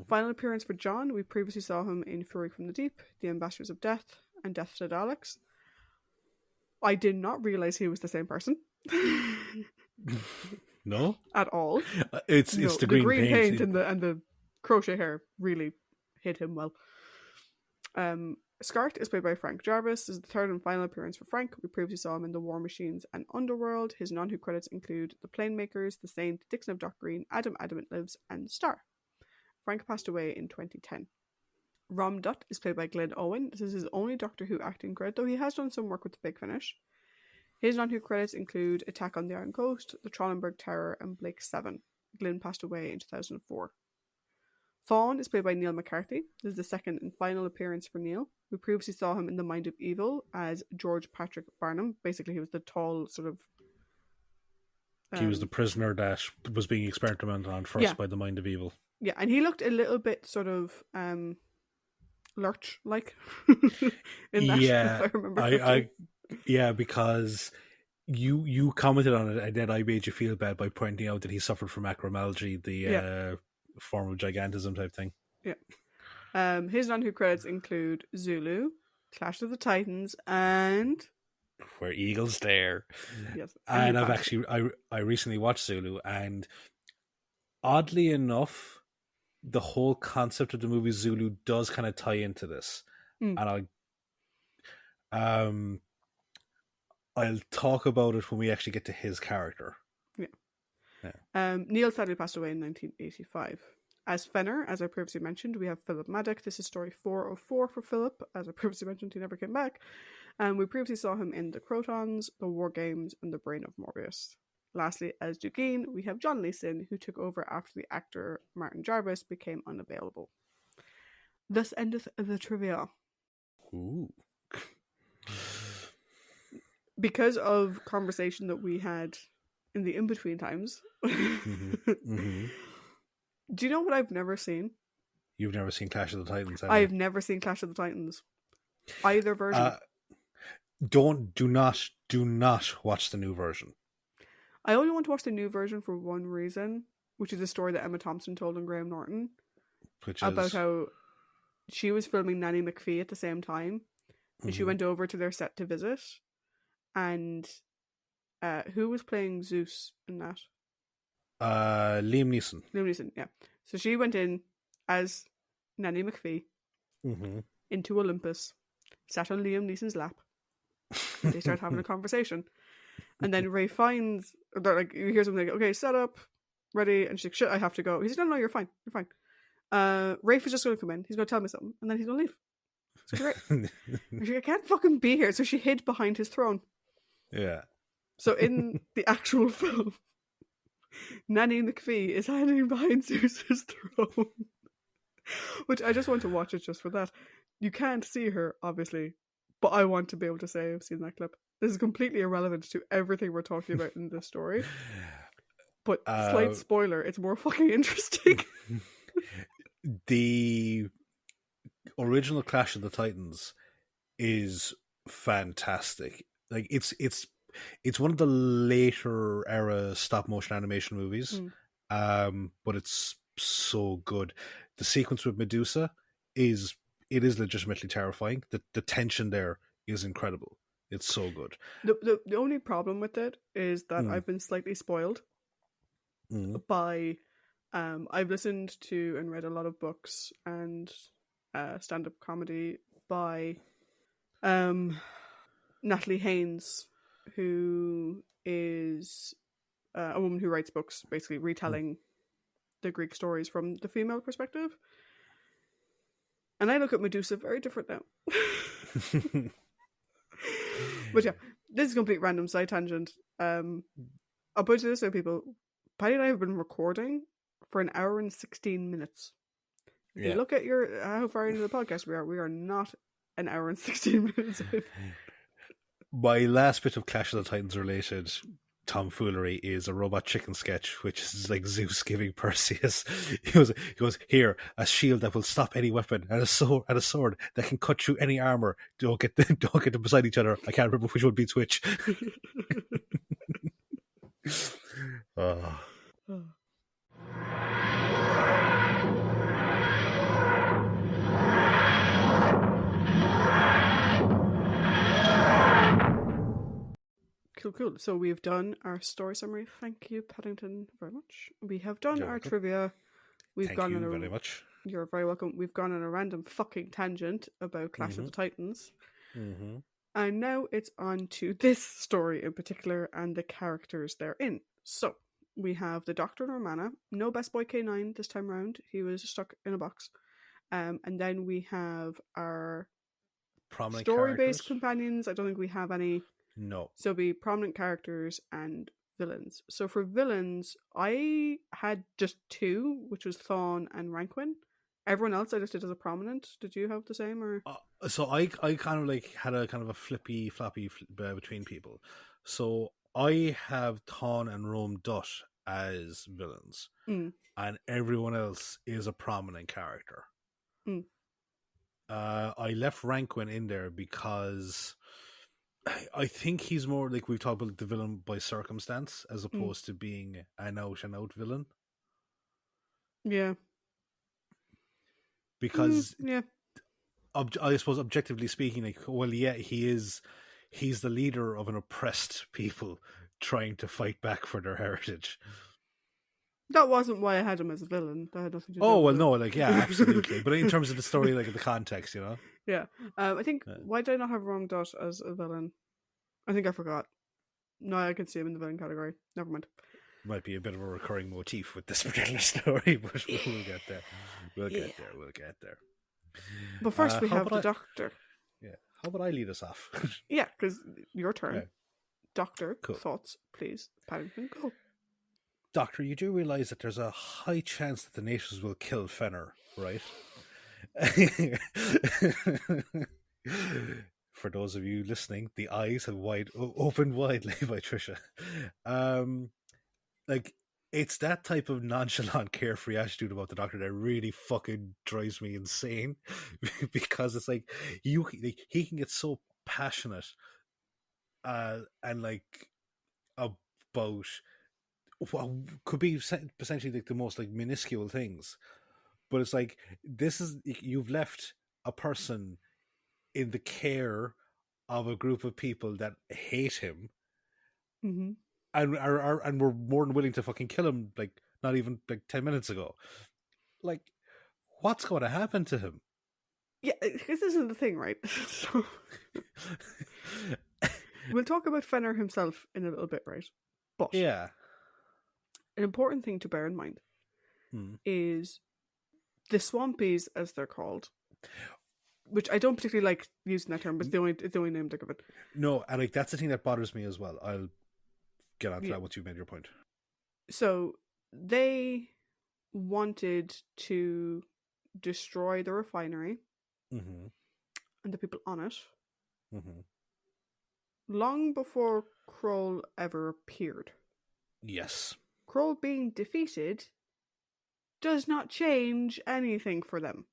Final appearance for John, we previously saw him in Fury from the Deep, The Ambassadors of Death, and Death to the Daleks. I did not realise he was the same person. No? At all. It's the green paint and the crochet hair really hit him well. Skart is played by Frank Jarvis. This is the third and final appearance for Frank. We previously saw him in The War Machines and Underworld. His non-Who credits include The Planemakers, The Saint, Dixon of Dock Green, Adam Adamant Lives, and Star. Frank passed away in 2010. Rom Dutt is played by Glenn Owen. This is his only Doctor Who acting credit, though he has done some work with The Big Finish. His non-Who credits include Attack on the Iron Coast, The Trollenberg Terror, and Blake 7. Glenn passed away in 2004. Fawn is played by Neil McCarthy. This is the second and final appearance for Neil. We previously saw him in The Mind of Evil as George Patrick Barnum. Basically, he was the tall sort of... he was the prisoner that was being experimented on first by the Mind of Evil. Yeah, and he looked a little bit sort of Lurch-like in that, if I remember yeah, because you commented on it, and then I made you feel bad by pointing out that he suffered from acromegaly, the form of gigantism type thing. Yeah. His non-Who credits include Zulu, Clash of the Titans, and Where Eagles Dare. Yes, and I've actually I recently watched Zulu, and oddly enough, the whole concept of the movie Zulu does kind of tie into this, and I'll talk about it when we actually get to his character. Yeah. Neil sadly passed away in 1985. As Fenner, as I previously mentioned, we have Philip Maddock. This is story 404 for Philip. As I previously mentioned, he never came back. And we previously saw him in The Crotons, The War Games, and The Brain of Morbius. Lastly, as Dugeen, we have John Leeson, who took over after the actor Martin Jarvis became unavailable. Thus endeth the trivia. Ooh. Because of conversation that we had in the in-between times. Do you know what I've never seen? You've never seen Clash of the Titans, have I've you? never seen Clash of the Titans. Either version. Do not watch the new version. I only want to watch the new version for one reason, which is a story that Emma Thompson told on Graham Norton. About how she was filming Nanny McPhee at the same time, and she went over to their set to visit, and who was playing Zeus in that? Liam Neeson. Liam Neeson, yeah. So she went in as Nanny McPhee into Olympus, sat on Liam Neeson's lap, and they start having a conversation. And then Ray finds, like, you hear something like, okay, set up, ready, and she's like, shit, I have to go. He said, no, you're fine, you're fine. Rafe is just going to come in, he's going to tell me something, and then he's going to leave. It's great. And she's like, I can't fucking be here. So she hid behind his throne. Yeah. So in the actual film, Nanny McPhee is hiding behind Zeus's throne. Which I just want to watch it just for that. You can't see her, obviously, but I want to be able to say I've seen that clip. This is completely irrelevant to everything we're talking about in this story. But slight spoiler, it's more fucking interesting. The original Clash of the Titans is fantastic. Like it's one of the later era stop motion animation movies, but it's so good. The sequence with Medusa is legitimately terrifying. The tension there is incredible. It's so good. The only problem with it is that I've been slightly spoiled by I've listened to and read a lot of books and stand-up comedy by Natalie Haynes, who is a woman who writes books basically retelling the Greek stories from the female perspective. And I look at Medusa very different now. But yeah, this is a complete random side tangent. I'll put it this way, people. Paddy and I have been recording for 1 hour and 16 minutes. If you look at how far into the podcast we are not 1 hour and 16 minutes in. My last bit of Clash of the Titans related tomfoolery is a Robot Chicken sketch, which is like Zeus giving Perseus. He goes, here, a shield that will stop any weapon, and a sword that can cut through any armor. Don't get them beside each other. I can't remember which one beats which. Cool. So we've done our story summary. Thank you, Paddington, very much. We have done our trivia. We've Thank gone you on very much. You're very welcome. We've gone on a random fucking tangent about Clash of the Titans. Mm-hmm. And now it's on to this story in particular and the characters therein. So, we have the Doctor and Romana. No Best Boy K9 this time round. He was stuck in a box. And then we have our Prominent story-based characters? companions. I don't think we have any. No. So it'll be prominent characters and villains. So for villains, I had just two, which was Thawne and Ranquin. Everyone else I just did as a prominent. Did you have the same or? So I kind of like had a kind of a floppy between people. So I have Thawne and Rome Dutt as villains, and everyone else is a prominent character. I left Ranquin in there because I think he's more like we've talked about the villain by circumstance as opposed to being an out and out villain. Yeah. Because yeah. I suppose objectively speaking, like, well, yeah, he's the leader of an oppressed people trying to fight back for their heritage. That wasn't why I had him as a villain. That had nothing to do Oh, well, with no, like, yeah, absolutely. But in terms of the story, like, the context, you know? Yeah. I think, why did I not have Wrong Dot as a villain? I think I forgot. No, I can see him in the villain category. Never mind. Might be a bit of a recurring motif with this particular story, but we'll get there. We'll get there. But first we have the Doctor. Yeah. How about I lead us off? Yeah, because your turn. Yeah. Doctor, cool. Thoughts, please. Paddington, go. Doctor, you do realise that there's a high chance that the natives will kill Fenner, right? For those of you listening, the eyes have opened widely by Tricia. Like, it's that type of nonchalant, carefree attitude about the Doctor that really fucking drives me insane. Because it's like, he can get so passionate and like about what could be essentially like the most like minuscule things, but it's like, you've left a person in the care of a group of people that hate him, and we're more than willing to fucking kill him, like not even like 10 minutes ago. Like, what's going to happen to him? Yeah, because this is the thing, right? So we'll talk about Fenner himself in a little bit, right? But yeah, an important thing to bear in mind is the Swampies, as they're called, which I don't particularly like using that term, but it's the only name to give it. No, and like that's the thing that bothers me as well. I'll get onto that once you've made your point. So they wanted to destroy the refinery and the people on it long before Kroll ever appeared. Yes. Kroll being defeated does not change anything for them.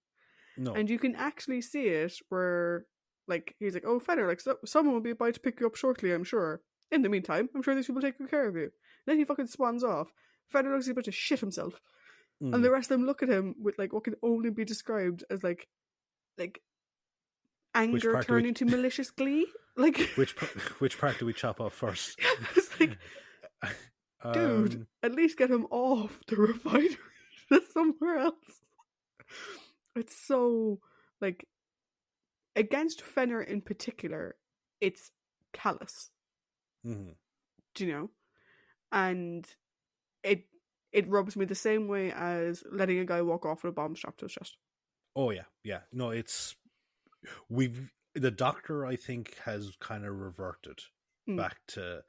No. And you can actually see it where, like, he's like, oh, Fenner, like, someone will be by to pick you up shortly, I'm sure. In the meantime, I'm sure these people take good care of you. And then he fucking swans off. Fenner looks about to shit himself. And the rest of them look at him with, like, what can only be described as, like anger turning to malicious glee. Like, which part do we chop off first? It's like, dude, at least get him off the refinery somewhere else. It's so, like, against Fenner in particular, it's callous. Do you know? And it rubs me the same way as letting a guy walk off with a bomb strapped to his chest. Oh yeah. No, the Doctor, I think, has kind of reverted back to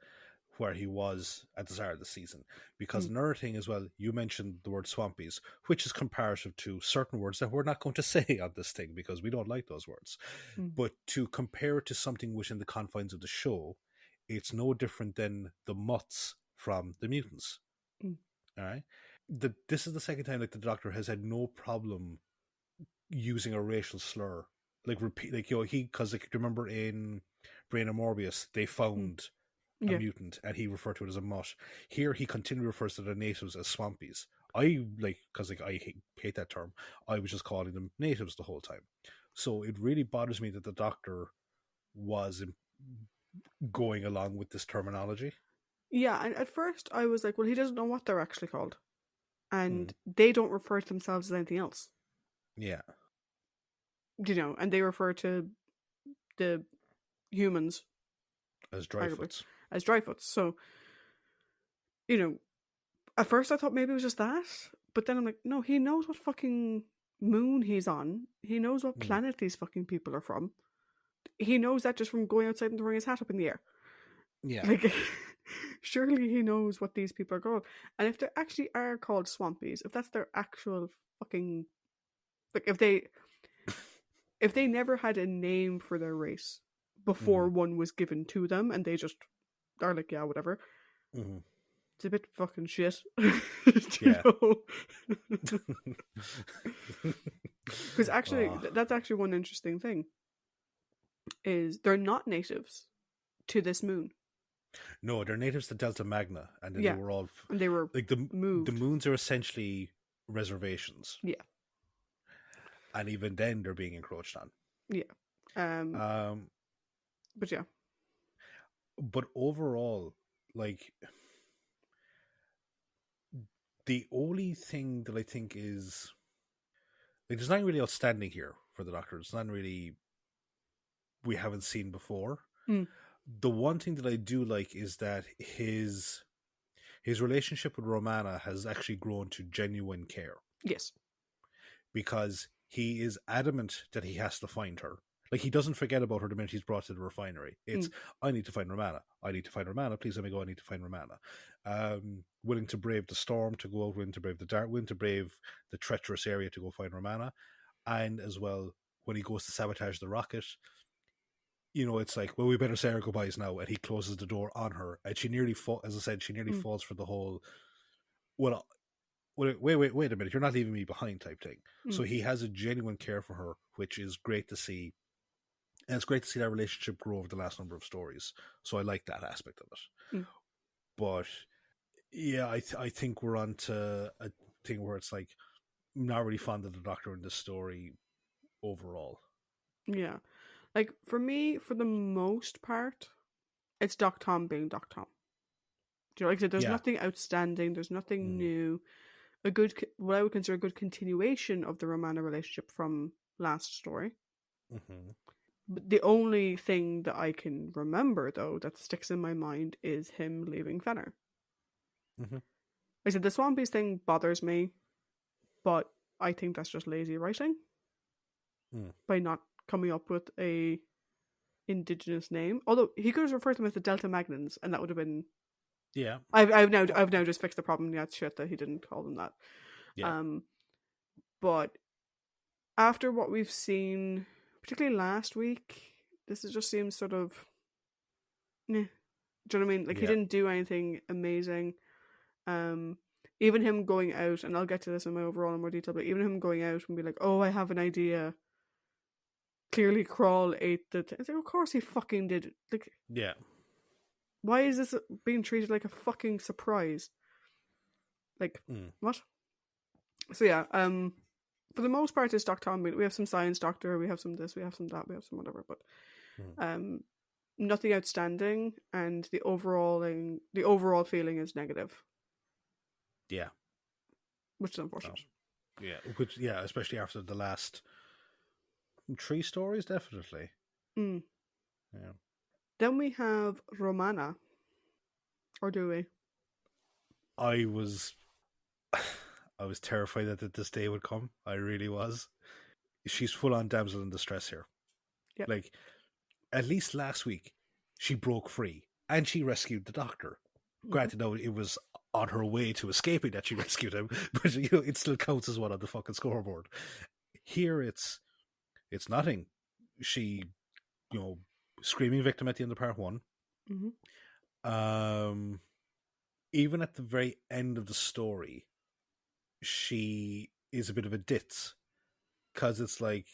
where he was at the start of the season. Because another thing as well, you mentioned the word swampies, which is comparative to certain words that we're not going to say on this thing because we don't like those words. But to compare it to something within the confines of the show, it's no different than the mutts from the mutants. All right? This is the second time that the Doctor has had no problem using a racial slur. Like, repeat, like, you know, because, like, remember in Brain of Morbius, they found a mutant and he referred to it as a mutt. Here, he continually refers to the natives as swampies. I, like, because, like, I hate that term, I was just calling them natives the whole time. So it really bothers me that the Doctor was going along with this terminology. Yeah, and at first I was like, well, he doesn't know what they're actually called. And they don't refer to themselves as anything else. Yeah. And they refer to the humans As arguably Dryfoots. as Dryfoots. So, you know, at first I thought maybe it was just that, but then I'm like, no, he knows what fucking moon he's on. He knows what Mm. planet these fucking people are from. He knows that just from going outside and throwing his hat up in the air. Yeah. Like, surely he knows what these people are called. And if they actually are called Swampies, if that's their actual fucking, like, if they never had a name for their race before one was given to them, and they just are like, yeah, whatever. Mm-hmm. It's a bit fucking shit. Yeah. Because actually, Oh. that's actually one interesting thing is they're not natives to this moon. No, they're natives to Delta Magna, and then they Yeah, were all and they were like the moved. moons are essentially reservations, Yeah, and even then they're being encroached on. yeah. Um, But yeah, but overall, like the only thing that I think is like there's nothing really outstanding here for the Doctor. It's not really we haven't seen before. mm. The one thing that I do like is that his relationship with Romana has actually grown to genuine care Yes, because he is adamant that he has to find her. Like he doesn't forget about her the minute he's brought to the refinery. It's mm. I need to find Romana. I need to find Romana. Please let me go. I need to find Romana. Willing to brave the storm to go out, willing to brave the dark, willing to brave the treacherous area to go find Romana, and as well when he goes to sabotage the rocket, it's like, well, we better say our goodbyes now, and he closes the door on her, and she nearly as I said, she nearly Mm. falls for the whole, well, wait a minute, you're not leaving me behind type thing. Mm. So he has a genuine care for her, which is great to see, and it's great to see that relationship grow over the last number of stories. So I like that aspect of it. Mm. But yeah, I think we're on to a thing where it's like, I'm not really fond of the Doctor in this story overall. Yeah. Like for me, for the most part, it's Doc Tom being Doc Tom. Do you know, like I said, there's Yeah. nothing outstanding. There's nothing Mm. new. What I would consider a good continuation of the Romana relationship from last story. Mm-hmm. But the only thing that I can remember, though, that sticks in my mind is him leaving Fenner. Mm-hmm. Like I said, the Swampies thing bothers me, but I think that's just lazy writing Mm. by not coming up with a indigenous name. Although he could have referred to them as the Delta Magnans, and that would have been. Yeah. I've now just fixed the problem. Yeah, it's shit that he didn't call them that. Yeah. But after what we've seen, particularly last week, just seems sort of. Eh. Do you know what I mean? Like he Yeah. didn't do anything amazing. Even him going out, and I'll get to this in my overall in more detail, but even him going out and be like, "Oh, I have an idea." Clearly, Kroll ate the. It's like, of course he fucking did. Like, Yeah. why is this being treated like a fucking surprise? Like, what? So yeah, for the most part, it's Doctor Tom. We have some science doctor, we have some this, we have some that, we have some whatever, but nothing outstanding, and the overall feeling is negative. Yeah. Which is unfortunate. Yeah, especially after the last 3 stories, definitely. Mm. Yeah. Then we have Romana. Or do we? I was terrified that this day would come. I really was. She's full on damsel in distress here. Yep. Like, at least last week, she broke free and she rescued the Doctor. Granted, no, it was on her way to escaping that she rescued him, but it still counts as one on the fucking scoreboard. Here, it's nothing. She, screaming victim at the end of part 1. Mm-hmm. Even at the very end of the story, she is a bit of a ditz because it's like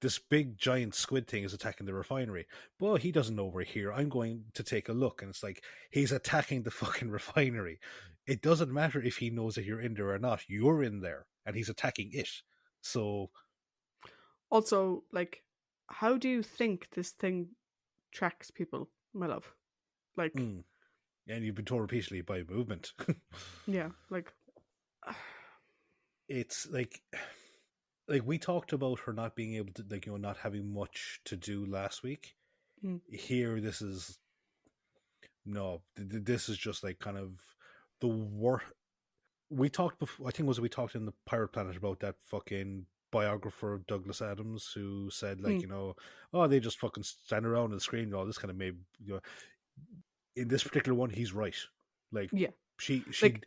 this big giant squid thing is attacking the refinery. Well, he doesn't know we're here. I'm going to take a look. And it's like, he's attacking the fucking refinery. It doesn't matter if he knows that you're in there or not. You're in there and he's attacking it. So. Also, like, how do you think this thing tracks people, my love? Like. And you've been told repeatedly by movement. Yeah, like. It's like. like we talked about her not being able to, like, not having much to do last week. Mm. Here, this is no, this is just like kind of the worst. We talked before. I think we talked in the Pirate Planet about that fucking biographer of Douglas Adams who said, like, Mm. oh, they just fucking stand around and scream and all this kind of made, in this particular one, he's right. Like, Yeah. she she Like,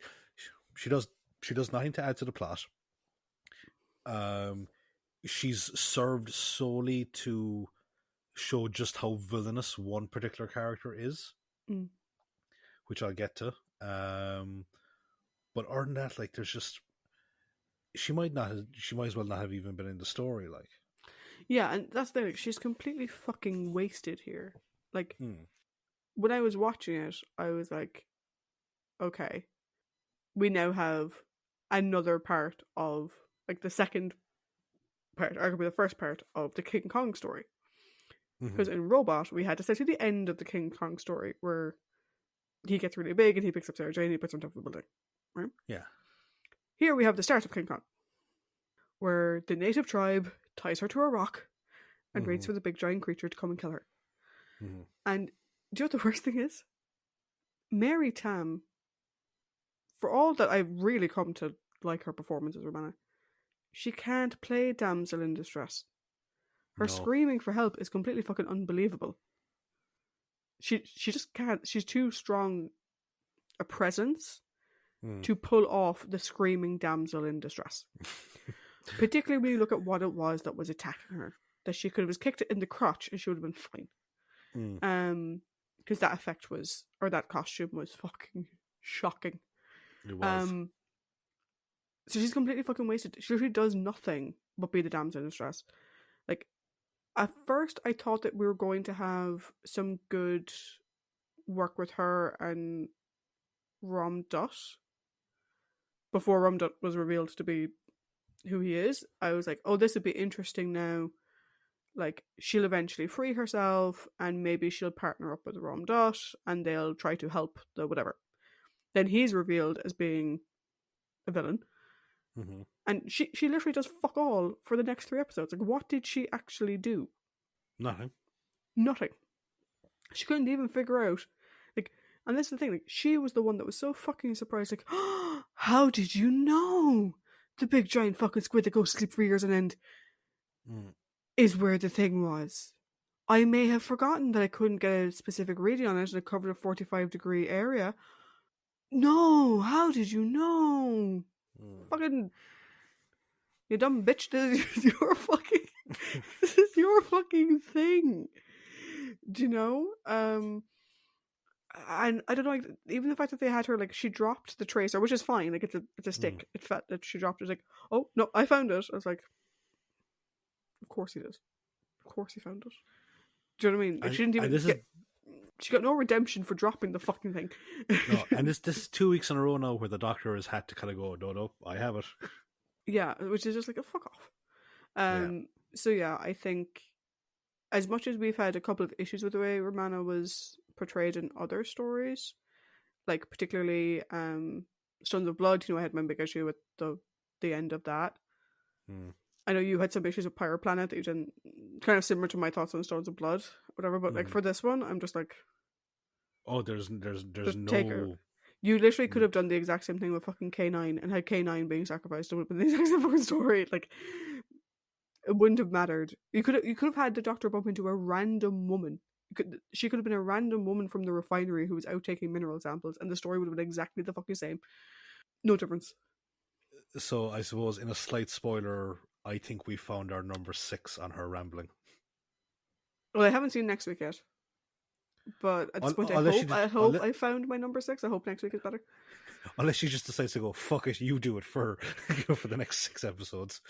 she does she does nothing to add to the plot. Um, she's served solely to show just how villainous one particular character is, mm. which I'll get to. But other than that, like, there's just she might as well not have even been in the story. Like, Yeah, and that's the thing. She's completely fucking wasted here. Like, hmm. when I was watching it, I was like, okay, we now have another part of, like, the second part, arguably the first part of the King Kong story. Because in Robot, we had to to the end of the King Kong story where he gets really big and he picks up Sarah Jane and he puts her on top of a building. Right? Yeah. Here we have the start of King Kong, where the native tribe ties her to a rock and waits for the big giant creature to come and kill her. And do you know what the worst thing is? Mary Tam, for all that I've really come to like her performance as Romana, she can't play damsel in distress. Her screaming for help is completely fucking unbelievable. She just can't. She's too strong a presence to pull off the screaming damsel in distress. Particularly when you look at what it was that was attacking her. That she could have just kicked it in the crotch and she would have been fine. Because that effect was, or that costume was fucking shocking. It was. So she's completely fucking wasted. She literally does nothing but be the damsel in distress. Like, at first I thought that we were going to have some good work with her and Rom Dut. Before Rom Dut was revealed to be who he is, I was like, oh, this would be interesting now. Like, she'll eventually free herself and maybe she'll partner up with Rom Dut and they'll try to help the whatever. Then he's revealed as being a villain. And she literally does fuck all for the next 3 episodes. Like, what did she actually do? Nothing. She couldn't even figure out. Like, and this is the thing, like, she was the one that was so fucking surprised, like, oh, how did you know? The big giant fucking squid that goes to sleep for years on end is where the thing was. I may have forgotten that I couldn't get a specific reading on it and it covered a 45-degree area. No, how did you know? Fucking, you dumb bitch, this is your fucking this is your fucking thing. Do you know? And I don't know, even the fact that they had her, like, she dropped the tracer, which is fine, like, it's a stick. It felt that she dropped it, like, oh no, I found it. I was like, of course he did. Of course he found it. Do you know what I mean? Like, she didn't even she got no redemption for dropping the fucking thing. No, and this is 2 weeks in a row now where the Doctor has had to kind of go, no, I have it. Yeah, which is just like, a fuck off. So yeah, I think as much as we've had a couple of issues with the way Romana was portrayed in other stories, like particularly Sons of Blood, I had my big issue with the end of that. I know you had some issues with Pirate Planet that you didn't, kind of similar to my thoughts on Stones of Blood, whatever. But like, for this one, I'm just like, oh, there's no. Take her. You literally could have done the exact same thing with fucking K9 and had K9 being sacrificed. It would have been the exact same fucking story. Like, it wouldn't have mattered. You could have had the Doctor bump into a random woman. She could have been a random woman from the refinery who was out taking mineral samples, and the story would have been exactly the fucking same. No difference. So I suppose, in a slight spoiler, I think we found our number 6 on her rambling. Well, I haven't seen next week yet, but at this point, I hope I found my number 6. I hope next week is better. Unless she just decides to go, fuck it, you do it for the next 6 episodes.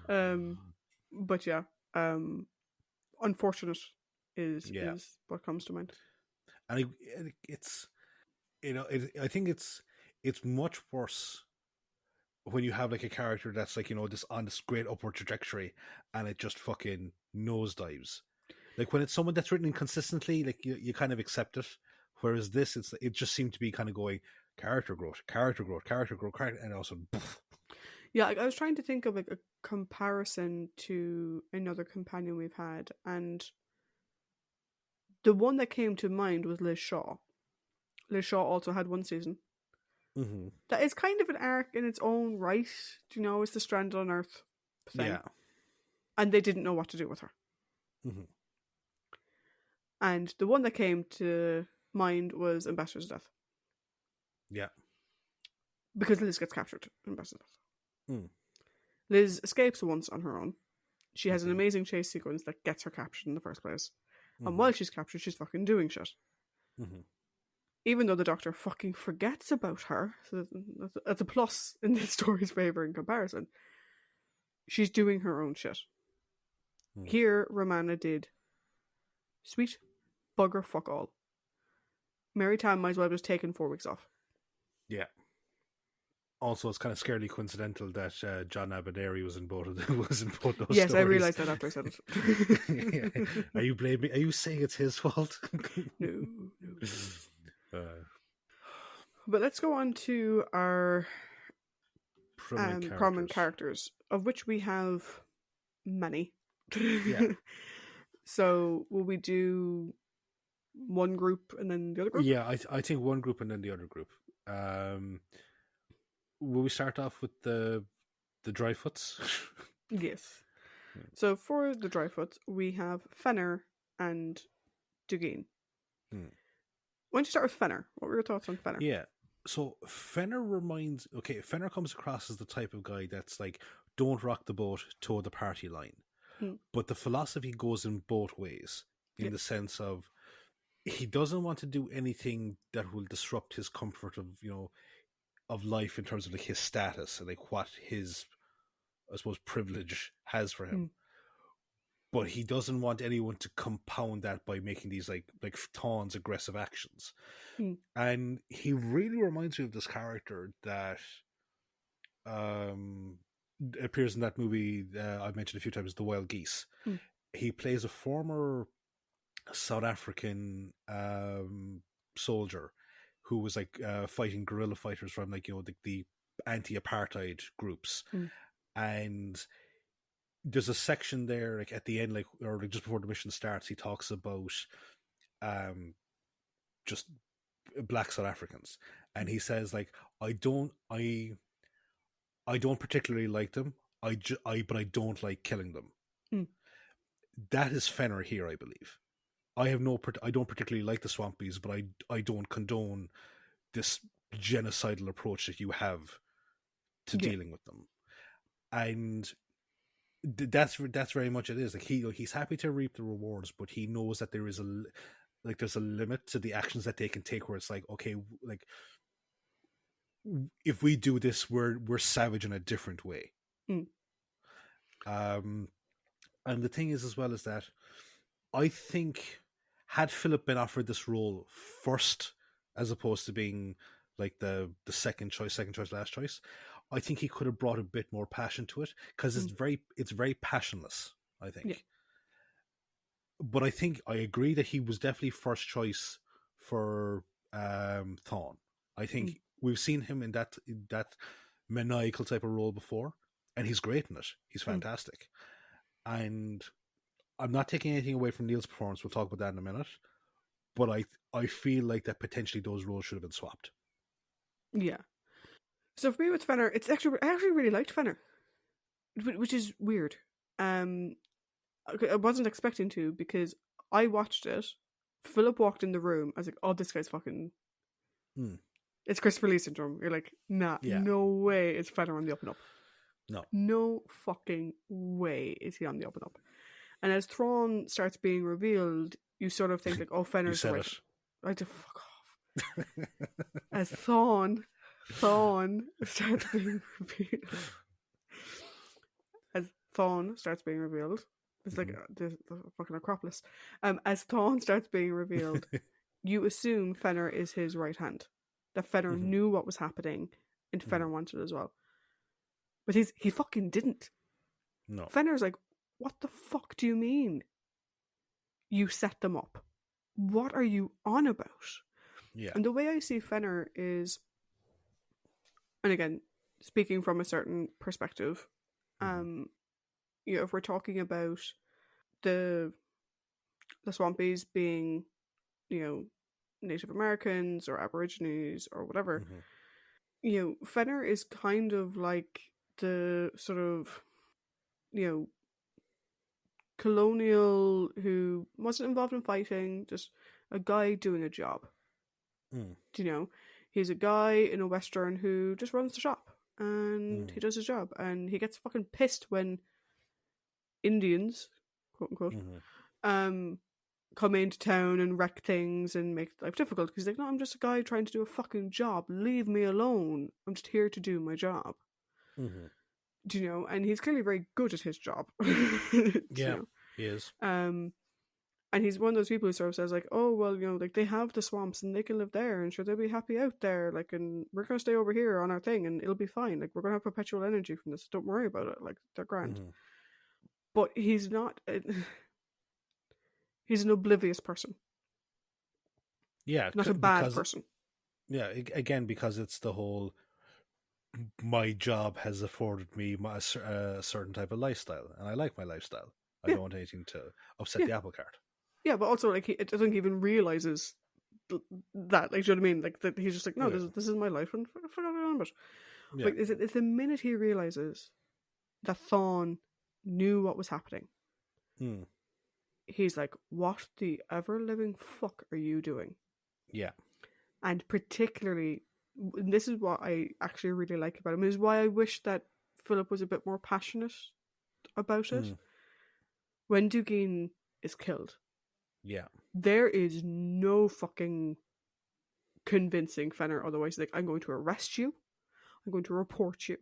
But yeah, unfortunate is what comes to mind. And it's, I think it's much worse when you have like a character that's like, this on this great upward trajectory and it just fucking nosedives. Like, when it's someone that's written inconsistently, like, you kind of accept it. Whereas this, it just seemed to be kind of going character growth, and also poof. Yeah, I was trying to think of like a comparison to another companion we've had, and the one that came to mind was Liz Shaw. Liz Shaw also had one season. Mm-hmm. That is kind of an arc in its own right. Do you know, it's the Stranded on Earth thing. Yeah. And they didn't know what to do with her. Mm-hmm. And the one that came to mind was Ambassador's Death. Yeah. Because Liz gets captured in Ambassador's Death. Mm. Liz escapes once on her own. She has an Mm-hmm. amazing chase sequence that gets her captured in the first place. And Mm-hmm. while she's captured, she's fucking doing shit. Mm-hmm. Even though the Doctor fucking forgets about her, so that's a plus in this story's favour in comparison, she's doing her own shit. Mm. Here, Romana did sweet bugger fuck all. Mary Tam might as well have just taken 4 weeks off. Yeah. Also, it's kind of scarily coincidental that John Aberdeen was in both of those Yes, stories. I realised that after I said it. Yeah. Are you blaming? Are you saying it's his fault? No. Uh, But let's go on to our prominent characters. characters, of which we have many. Yeah. So will we do one group and then the other group? Yeah, I think one group and then the other group. Will we start off with the Dryfoots? Yes. So for the Dryfoots, we have Fenner and Dugeen. Hmm. Why don't you start with Fenner? What were your thoughts on Fenner? Yeah. So Fenner Fenner comes across as the type of guy that's like, don't rock the boat, toe the party line. But the philosophy goes in both ways, in the sense of he doesn't want to do anything that will disrupt his comfort of life in terms of like his status and like what his, I suppose, privilege has for him. But he doesn't want anyone to compound that by making these like Thawne's aggressive actions. And he really reminds me of this character that appears in that movie I've mentioned a few times, The Wild Geese. He plays a former South African soldier who was like fighting guerrilla fighters from like the anti-apartheid groups, and there's a section there like at the end, like or like just before the mission starts, he talks about just black South Africans, and he says like I don't particularly like them, but I don't like killing them. That is Fenner here, I believe. I don't particularly like the Swampies, but I don't condone this genocidal approach that you have to dealing with them, and that's very much it is. Like he's happy to reap the rewards, but he knows that there's a limit to the actions that they can take. Where it's like, okay, like if we do this, we're savage in a different way. And the thing is, as well, is that I think had Philip been offered this role first, as opposed to being like the second choice, last choice, I think he could have brought a bit more passion to it, because it's very passionless, I think. Yeah. But I think I agree that he was definitely first choice for Thawne. I think we've seen him in that maniacal type of role before, and he's great in it. He's fantastic. And I'm not taking anything away from Neil's performance. We'll talk about that in a minute. But I feel like that potentially those roles should have been swapped. Yeah. So for me with Fenner, I actually really liked Fenner, which is weird. I wasn't expecting to, because I watched it. Philip walked in the room. I was like, "Oh, this guy's fucking." It's Christopher Lee syndrome. You're like, "Nah, no way is Fenner on the up and up." No fucking way is he on the up and up. And as Thrawn starts being revealed, you sort of think like, "Oh, Fenner's the right." I just fuck off. As Thrawn starts being revealed. As Thawne starts being revealed, it's like the fucking Acropolis. As Thawne starts being revealed, you assume Fenner is his right hand. That Fenner knew what was happening, and Fenner wanted it as well. But he fucking didn't. No. Fenner's like, what the fuck do you mean? You set them up. What are you on about? Yeah. And the way I see Fenner is, and again, speaking from a certain perspective, Mm-hmm. if we're talking about the Swampies being, Native Americans or Aborigines or whatever, Mm-hmm. Fenner is kind of like the sort of, you know, colonial who wasn't involved in fighting, just a guy doing a job. Mm. He's a guy in a Western who just runs the shop and Mm. he does his job and he gets fucking pissed when Indians, quote unquote, Mm-hmm. um, come into town and wreck things and make life difficult because he's like, no, I'm just a guy trying to do a fucking job. Leave me alone. I'm just here to do my job. Mm-hmm. And he's clearly very good at his job. do you Yeah, know? he is. And he's one of those people who sort of says like, oh well, like they have the swamps and they can live there and sure they'll be happy out there, like, and we're gonna stay over here on our thing and it'll be fine. Like we're gonna have perpetual energy from this. Don't worry about it. Like they're grand. Mm-hmm. But he's not. He's an oblivious person, Yeah, not a bad because person. yeah, again, because it's the whole my job has afforded me a certain type of lifestyle, and I like my lifestyle. I Yeah, don't want anything to upset yeah, the apple cart. yeah. But also, like, I don't think he even realizes that. Like, do you know what I mean? Like, that he's just like, no, Yeah, this is my life, and forget about it. yeah. Like, it's the minute he realizes that Thawne knew what was happening, Mm. he's like, what the ever living fuck are you doing? Yeah. And particularly, this is what I actually really like about him. Is why I wish that Philip was a bit more passionate about it. Mm. When Dugin is killed, Yeah. there is no fucking convincing Fenner otherwise. Like, I'm going to arrest you. I'm going to report you.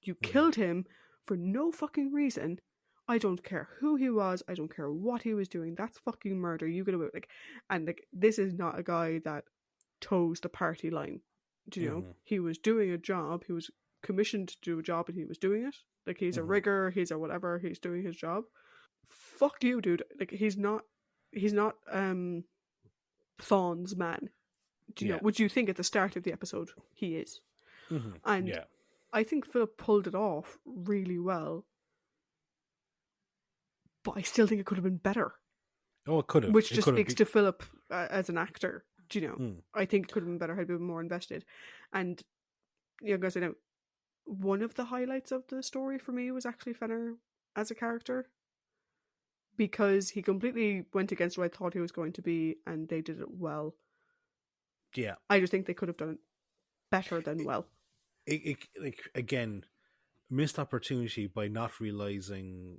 You Mm-hmm. killed him for no fucking reason. I don't care who he was. I don't care what he was doing. That's fucking murder. You get away with like this is not a guy that toes the party line. Do you know? Mm-hmm. He was doing a job. He was commissioned to do a job, and he was doing it. Like he's a Mm-hmm. rigger. He's a whatever. He's doing his job. Fuck you, dude. Like he's not. He's not. Thawne's man. Do you know? Yeah. Would you think at the start of the episode he is? Mm-hmm. And Yeah. I think Philip pulled it off really well, but I still think it could have been better. Oh, it could have. Which It just could have speaks been. to Philip as an actor. Do you know? Mm. I think it could have been better had been more invested. And guys, I know one of the highlights of the story for me was actually Fenner as a character because he completely went against what I thought he was going to be, and they did it well. Yeah. I just think they could have done it better than well. Like again, missed opportunity by not realizing,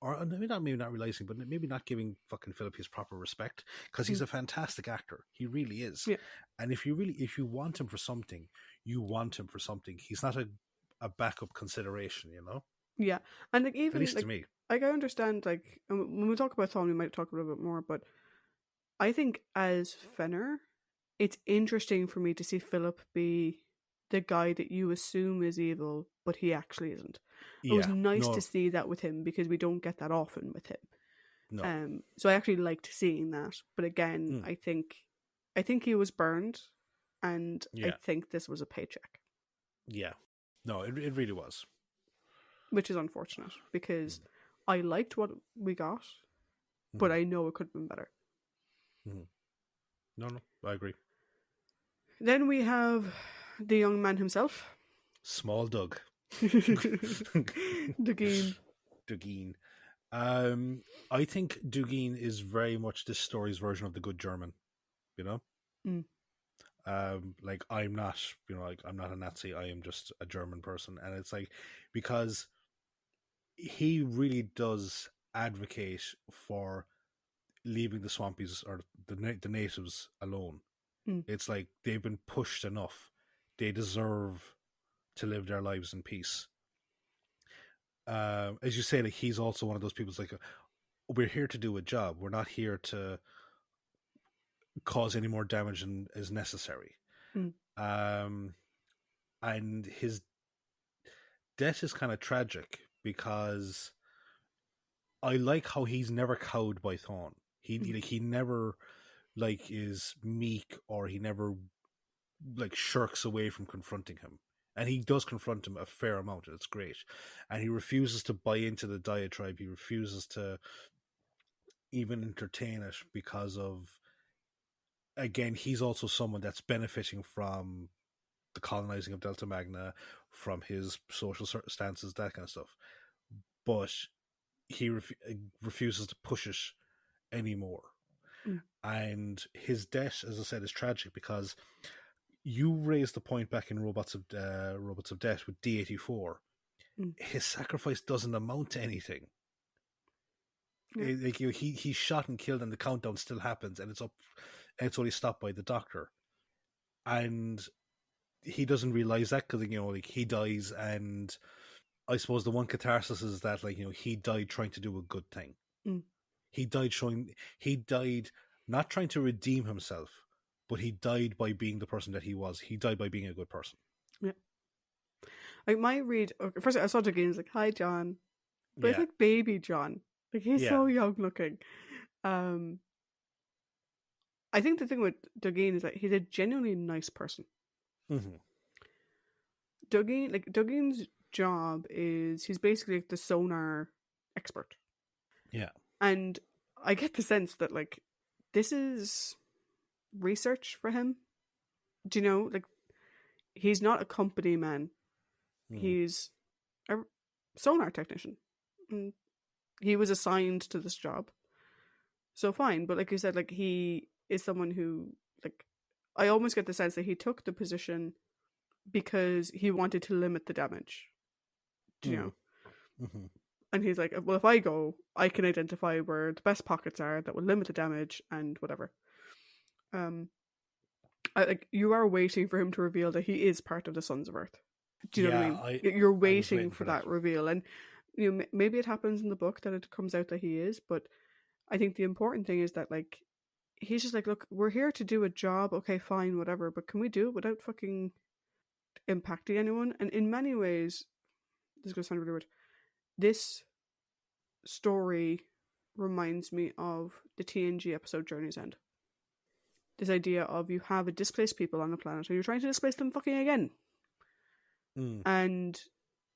or maybe not realizing, but maybe not giving fucking Philip his proper respect because he's a fantastic actor. He really is. Yeah. And if you want him for something, you want him for something. He's not a backup consideration, Yeah, and like At even least to like me. I understand like when we talk about Thawne, we might talk a little bit more, but I think as Fenner, it's interesting for me to see Philip be the guy that you assume is evil, but he actually isn't. It was Yeah. nice to No. see that with him because we don't get that often with him. No. So I actually liked seeing that. But again, Mm. I think he was burned, and I Yeah. think this was a paycheck, Yeah. No. It really was. which is unfortunate because I liked what we got, but Mm-hmm. I know it could have been better. Mm-hmm. No. No. I agree. Then we have the young man himself, Small Doug. Dugin. Dugin. I think Dugin is very much this story's version of the good German. You know, Mm. like I'm not, like I'm not a Nazi. I am just a German person, and it's like because he really does advocate for leaving the swampies or the natives alone. Mm. It's like they've been pushed enough; they deserve to live their lives in peace. As you say, like he's also one of those people. It's like we're here to do a job. We're not here to cause any more damage than is necessary. Mm. And his death is kind of tragic because I like how he's never cowed by Thawne. He never like is meek or he never like shirks away from confronting him. And he does confront him a fair amount, and it's great. And he refuses to buy into the diatribe. He refuses to even entertain it because of, again, he's also someone that's benefiting from the colonizing of Delta Magna, from his social stances, that kind of stuff. But he refuses to push it anymore. Mm. And his death, as I said, is tragic because you raised the point back in Robots of Death with D84. Mm. His sacrifice doesn't amount to anything. Yeah. Like, you know, he's shot and killed, and the countdown still happens, and it's only stopped by the Doctor, and he doesn't realize that because, you know, like, he dies, and I suppose the one catharsis is that, like, you know, he died trying to do a good thing. Mm. He died not trying to redeem himself, but he died by being the person that he was. He died by being a good person. Yeah. Like my read, okay, first I saw Duggan, it's like, hi John. But it's Yeah, like baby John. Like he's yeah, so young looking. I think the thing with Duggan is that he's a genuinely nice person. mm-hmm. Duggan's job is he's basically like the sonar expert. Yeah, And I get the sense that like this is research for him. Do you know? Like he's not a company man. mm-hmm. He's a sonar technician. And he was assigned to this job. So fine, but like you said, like he is someone who like I almost get the sense that he took the position because he wanted to limit the damage. Do you know? Mm-hmm. And he's like, well, if I go, I can identify where the best pockets are that will limit the damage and whatever. Like you are waiting for him to reveal that he is part of the Sons of Earth. Do you know what I mean? You're I was waiting waiting for that reveal, and you know maybe it happens in the book that it comes out that he is, but I think the important thing is that like he's just like, look, we're here to do a job. Okay, fine, whatever, but can we do it without fucking impacting anyone? And in many ways, this is gonna sound really weird. This story reminds me of the TNG episode Journey's End. This idea of you have a displaced people on the planet and you're trying to displace them fucking again. And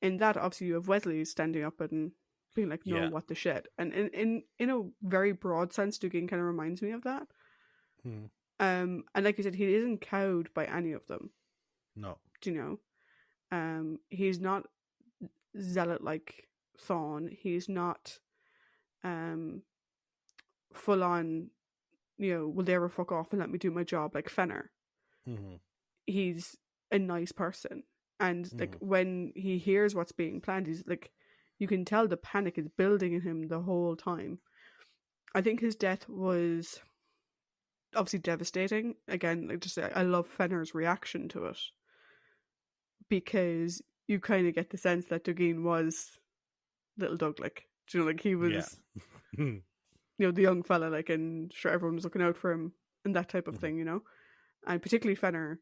in that, obviously, you have Wesley standing up and being like, no, what the shit. And in a very broad sense, Duggan kind of reminds me of that. And like you said, he isn't cowed by any of them. No. Do you know? He's not zealot like Thawne. He's not full on, you know, will they ever fuck off and let me do my job like Fenner. He's a nice person. And like when he hears what's being planned, he's like, you can tell the panic is building in him the whole time. I think his death was obviously devastating. Again, like just I love Fenner's reaction to it because you kind of get the sense that Duggan was little Doug, like, do you know, like he was, you know, the young fella, like, and sure everyone was looking out for him and that type of thing, you know, and particularly Fenner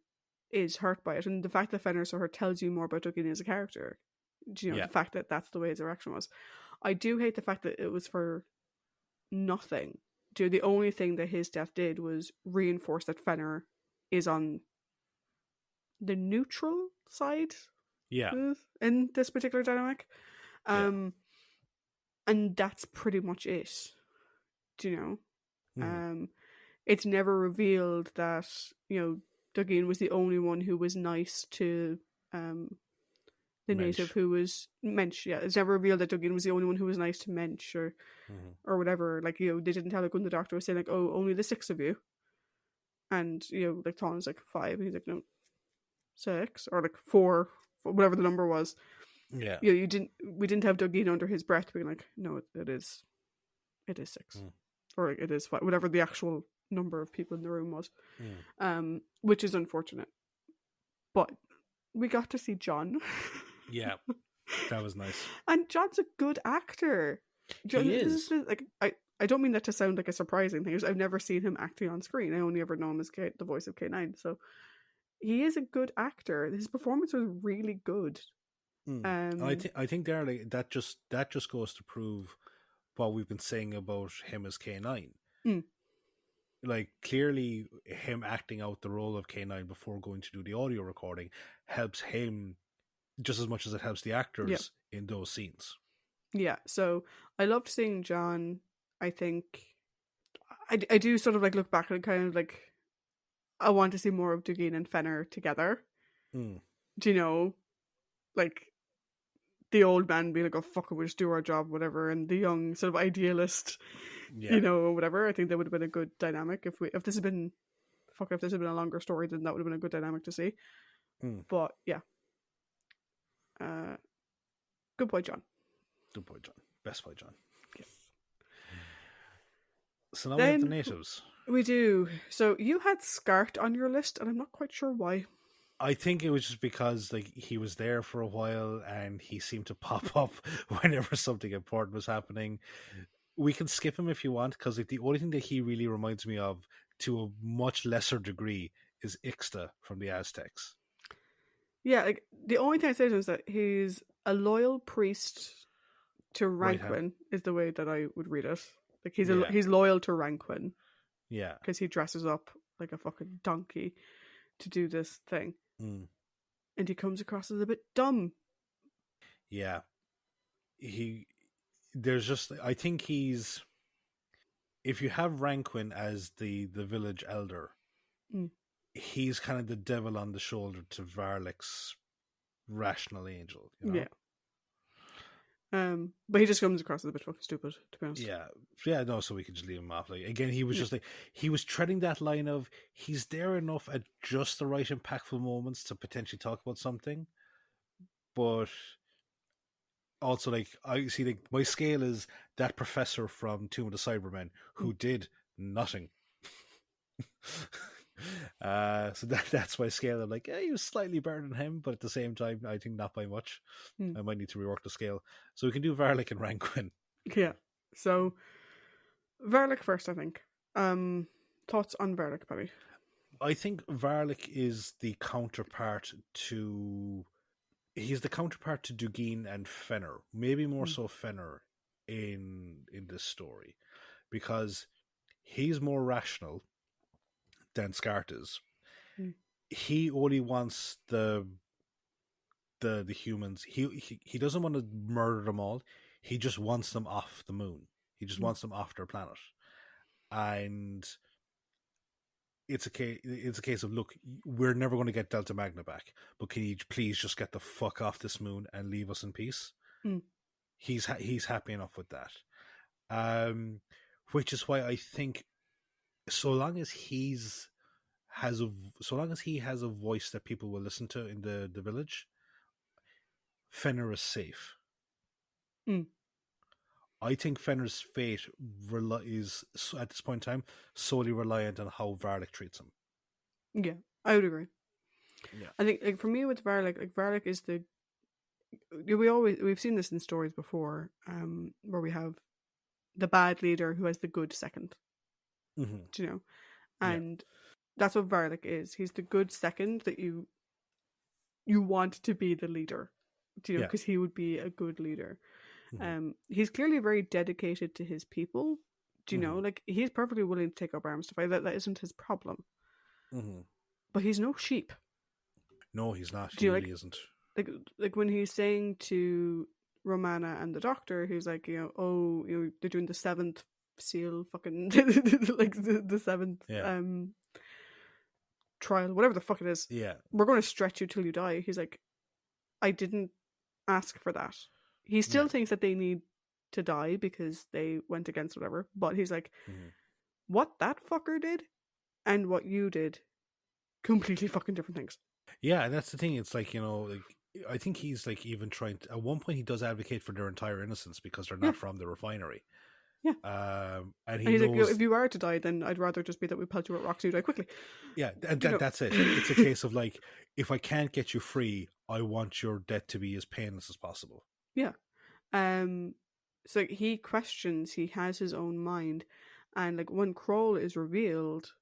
is hurt by it, and the fact that Fenner sort of tells you more about Duggan as a character, you know, the fact that that's the way his reaction was. I do hate the fact that it was for nothing. Dude, the only thing that his death did was reinforce that Fenner is on the neutral side, in this particular dynamic, and that's pretty much it. Do you know? It's never revealed that, you know, Duggan was the only one who was nice to the native who was Mensch. Yeah, it's never revealed that Duggan was the only one who was nice to Mensch or whatever. Like, you know, they didn't tell, like, when the Doctor was saying, like, oh, only the 6 of you. And, you know, like, Thawne was like 5, and he's like, no, 6, or like 4, whatever the number was. Yeah. You know, we didn't have Duggan under his breath being like, no, it is 6. Or like, it is 5, whatever the actual number of people in the room was. Which is unfortunate. But we got to see John. Yeah, that was nice. And John's a good actor. John, he is. Like, I don't mean that to sound like a surprising thing. I've never seen him acting on screen. I only ever know him as the voice of K9. So he is a good actor. His performance was really good. I think there, like, that just goes to prove what we've been saying about him as K9. Like, clearly him acting out the role of K9 before going to do the audio recording helps him just as much as it helps the Yeah. actors in those scenes. Yeah. So I loved seeing John. I think I do sort of like look back and kind of like I want to see more of Dugeen and Fenner together. Mm. Do you know, like the old man being like, "Oh fuck it, we'll just do our job, whatever," and the young sort of idealist, Yeah. whatever. I think that would have been a good dynamic if this had been if this had been a longer story, then that would have been a good dynamic to see. Mm. But yeah, good boy, John. Good boy, John. Best boy, John. Yes. So now we have the Then natives. we do. So you had Scart on your list, and I'm not quite sure why. I think it was just because like he was there for a while and he seemed to pop up whenever something important was happening. We can skip him if you want, because like the only thing that he really reminds me of, to a much lesser degree, is Ixta from the Aztecs. Yeah, like the only thing I say to him is that he's a loyal priest to Right hand. Ranquin is the way that I would read it. Like Yeah. he's loyal to Ranquin Yeah. because he dresses up like a fucking donkey to do this thing, Mm. and he comes across as a bit dumb. Yeah. There's just, I think he's, if you have Ranquin as the village elder, Mm. he's kind of the devil on the shoulder to Varlik's rational angel, you know? Yeah. But he just comes across as a bit fucking stupid, to be honest. Yeah, no, so we could just leave him off. Like, again, he was Yeah. just like, he was treading that line of, he's there enough at just the right impactful moments to potentially talk about something, but also, like, I see, like, my scale is that professor from Tomb of the Cybermen who did nothing. So that's my scale. I'm like, he was slightly better than him, but at the same time, I think not by much. I might need to rework the scale. So we can do Varlik and Ranquin. Yeah. So Verlick first, I think. Thoughts on Verlick, Paddy? I think Varlik is the counterpart to. He's the counterpart to Dugeen and Fenner. Maybe more so Fenner in this story, because he's more rational than Scart is. He only wants the humans. He doesn't want to murder them all. He just wants them off the moon. He just wants them off their planet. And it's a case of, look, we're never going to get Delta Magna back, but can you please just get the fuck off this moon and leave us in peace? He's happy enough with that. Which is why I think, so long as he has a voice that people will listen to in the village, Fenner is safe. I think Fenner's fate is, at this point in time, solely reliant on how Varlik treats him. Yeah, I would agree. Yeah, I think, like, for me with Varlik, like, Varlik is the. We've seen this in stories before, where we have the bad leader who has the good second. mm-hmm. Do you know? And that's what Varlik is. He's the good second that you want to be the leader. Do you know? Because he would be a good leader. He's clearly very dedicated to his people. Do you know? Like, he's perfectly willing to take up arms to fight. That isn't his problem. But he's no sheep. No, he's not. He really isn't. Like when he's saying to Romana and the Doctor, he's like, they're doing the seventh seal, fucking like the seventh trial, whatever the fuck it is. Yeah, we're going to stretch you till you die. He's like, I didn't ask for that. He still thinks that they need to die because they went against whatever, but he's like, what that fucker did and what you did, completely fucking different things. Yeah, and that's the thing. It's like, I think he's like even trying to, at one point he does advocate for their entire innocence because they're not from the refinery. Yeah. And he's knows, like, if you are to die, then I'd rather just be that we pelt you with rocks and you die quickly. Yeah, that's it. It's a case of like, if I can't get you free, I want your death to be as painless as possible. Yeah. So he questions, he has his own mind, and like when Kroll is revealed,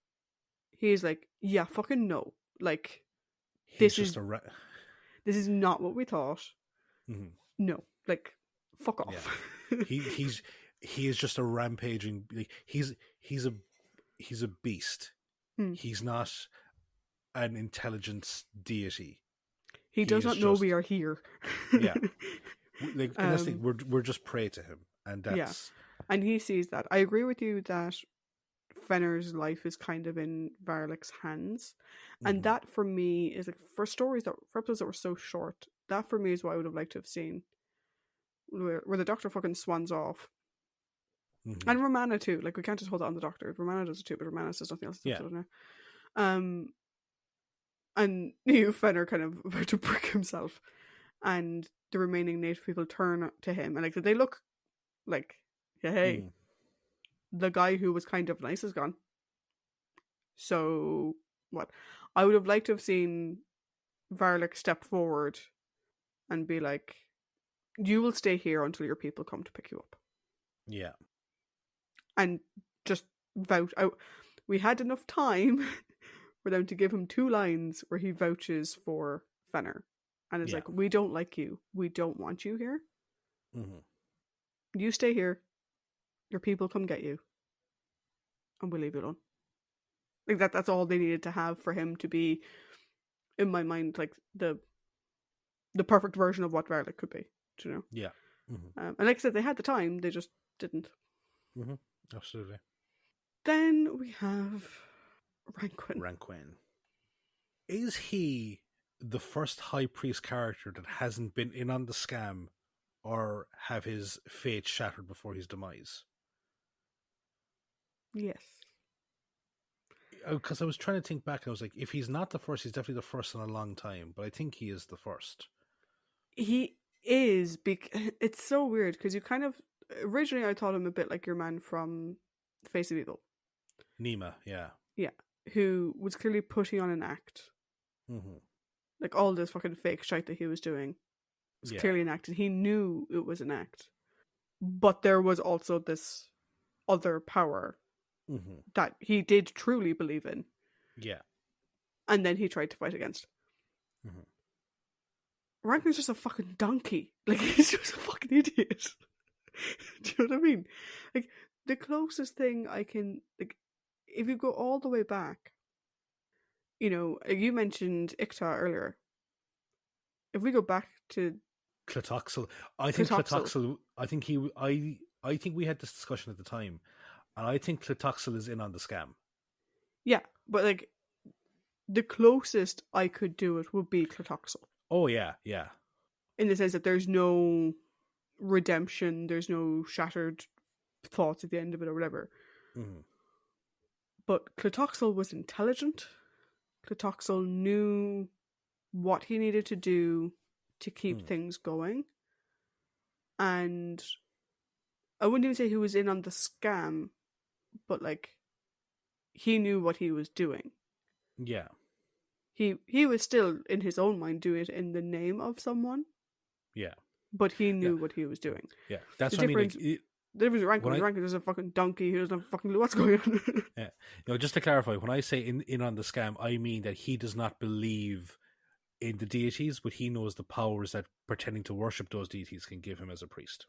he's like, yeah, fucking no. Like, this is not what we thought. No, like, fuck off. Yeah. He is just a rampaging. Like, he's a beast. He's not an intelligence deity. He does is not know just we are here. yeah. Like in this thing, we're just prey to him, and that's and he sees that. I agree with you that Fenner's life is kind of in Varlik's hands, and that for me is like for episodes that were so short. That for me is what I would have liked to have seen, where the Doctor fucking swans off. And Romana too. Like we can't just hold it on the Doctor. Romana does it too, but Romana says nothing else. yeah. Now. And Fenner kind of about to brick himself, and the remaining native people turn to him, and like they look like, hey, the guy who was kind of nice is gone. So what? I would have liked to have seen Varlik step forward and be like, "You will stay here until your people come to pick you up." Yeah. And just vouch out. We had enough time for them to give him 2 lines where he vouches for Fenner. And is like, we don't like you. We don't want you here. You stay here. Your people come get you. And we'll leave you alone. Like that's all they needed to have for him to be, in my mind, like the perfect version of what Varlik could be. Do you know? Yeah. And like I said, they had the time. They just didn't. Absolutely. Then we have Ranquin. Is he the first High Priest character that hasn't been in on the scam or have his fate shattered before his demise? Yes. Because I was trying to think back and I was like, if he's not the first, he's definitely the first in a long time, but I think he is the first. He is. It's so weird because you kind of, originally I thought him a bit like your man from Face of Evil. Nema, yeah. Yeah. Who was clearly putting on an act. Like all this fucking fake shit that he was doing was clearly an act, and he knew it was an act. But there was also this other power that he did truly believe in. Yeah. And then he tried to fight against. Rankin's just a fucking donkey. Like, he's just a fucking idiot. Do you know what I mean? Like, the closest thing I can, like, if you go all the way back, you know, you mentioned Ikta earlier. If we go back to Clitoxel, I think Clitoxel. I think we had this discussion at the time, and I think Clitoxel is in on the scam. Yeah, but like the closest I could do it would be Clitoxel. Oh yeah, yeah. In the sense that there's no redemption, there's no shattered thoughts at the end of it or whatever. But Clitoxel was intelligent. Clitoxel knew what he needed to do to keep things going. And I wouldn't even say he was in on the scam, but like he knew what he was doing. Yeah. He was still in his own mind doing it in the name of someone. Yeah. But he knew what he was doing. Yeah. That's the what difference. I mean. Like, the difference with Rankin is a fucking donkey who doesn't have fucking clue what's going on. Yeah. You know, just to clarify, when I say in on the scam, I mean that he does not believe in the deities, but he knows the powers that pretending to worship those deities can give him as a priest.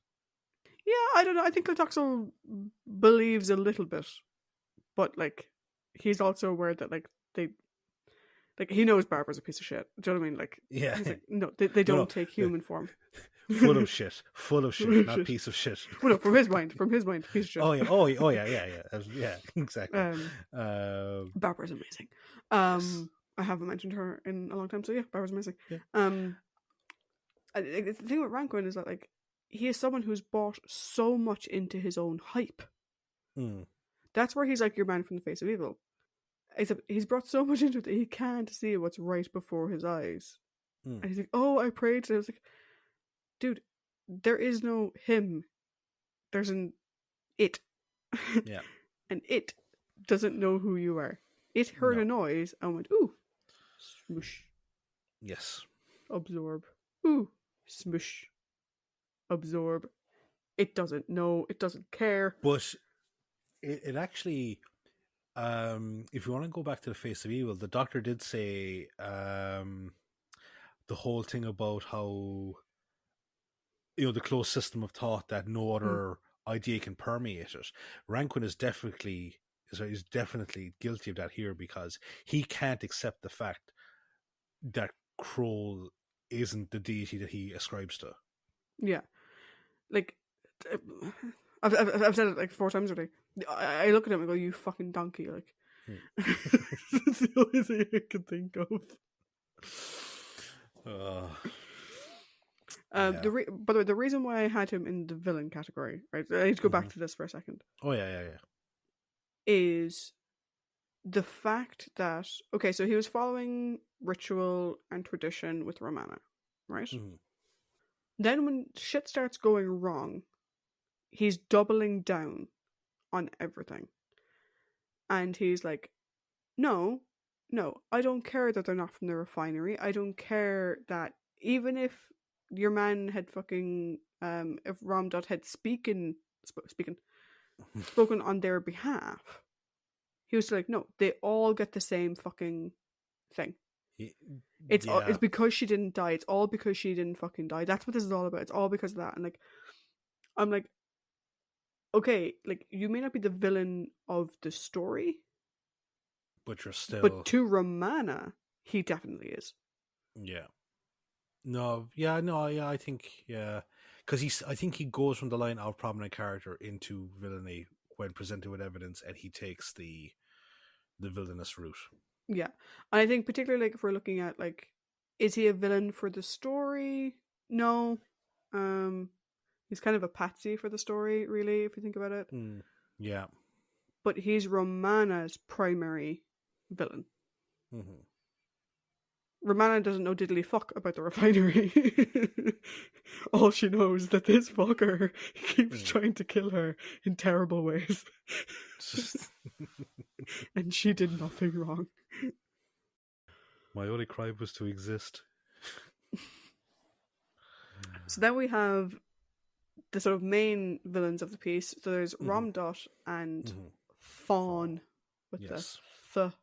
Yeah, I don't know. I think Clitoxel believes a little bit, but like he's also aware that like he knows Barbara's a piece of shit. Do you know what I mean? Like, yeah, he's like, no, they don't take human form. Full of shit, not piece of shit. Well, no, from his mind, piece of shit. Oh yeah, exactly. Barbara's amazing. Yes. I haven't mentioned her in a long time, so yeah, Barbara's amazing. Yeah. The thing with Rankin is that like he is someone who's bought so much into his own hype. That's where he's like your man from the Face of Evil. Except he's brought so much into it that he can't see what's right before his eyes. And he's like, oh, I prayed. And I was like, dude, there is no him. There's an it. Yeah. And it doesn't know who you are. It heard a noise and went, ooh, smoosh. Yes. Absorb. Ooh, smoosh. Absorb. It doesn't know. It doesn't care. But it actually, if you want to go back to the Face of Evil, the Doctor did say the whole thing about how, you know, the closed system of thought that no other idea can permeate it. Rankin is definitely guilty of that here because he can't accept the fact that Kroll isn't the deity that he ascribes to. Yeah, like I've said it like 4 times already. I look at him and go, "You fucking donkey!" Like it's the only thing I can think of. Yeah. By the way, the reason why I had him in the villain category, right? I need to go back to this for a second. Oh yeah. Is the fact that okay, so he was following ritual and tradition with Romana, right? Mm-hmm. Then when shit starts going wrong, he's doubling down on everything. And he's like, no, I don't care that they're not from the refinery. I don't care that even if your man had fucking, if Ramdot had spoken on their behalf, he was like, no, they all get the same fucking thing. It's because she didn't die. It's all because she didn't fucking die. That's what this is all about. It's all because of that. And like, I'm like, okay, like you may not be the villain of the story, but you're still. but to Romana, he definitely is. Yeah. No. Yeah. No. Yeah. I think. Yeah. Because I think he goes from the line of prominent character into villainy when presented with evidence, and he takes the villainous route. Yeah, and I think particularly like if we're looking at like, is he a villain for the story? No, he's kind of a patsy for the story, really, if you think about it. Yeah, but he's Romana's primary villain. Mm-hmm. Romana doesn't know diddly fuck about the refinery. All she knows is that this fucker keeps trying to kill her in terrible ways. And she did nothing wrong. My only crime was to exist. So then we have the sort of main villains of the piece. So there's Ramdot and Fawn with the th.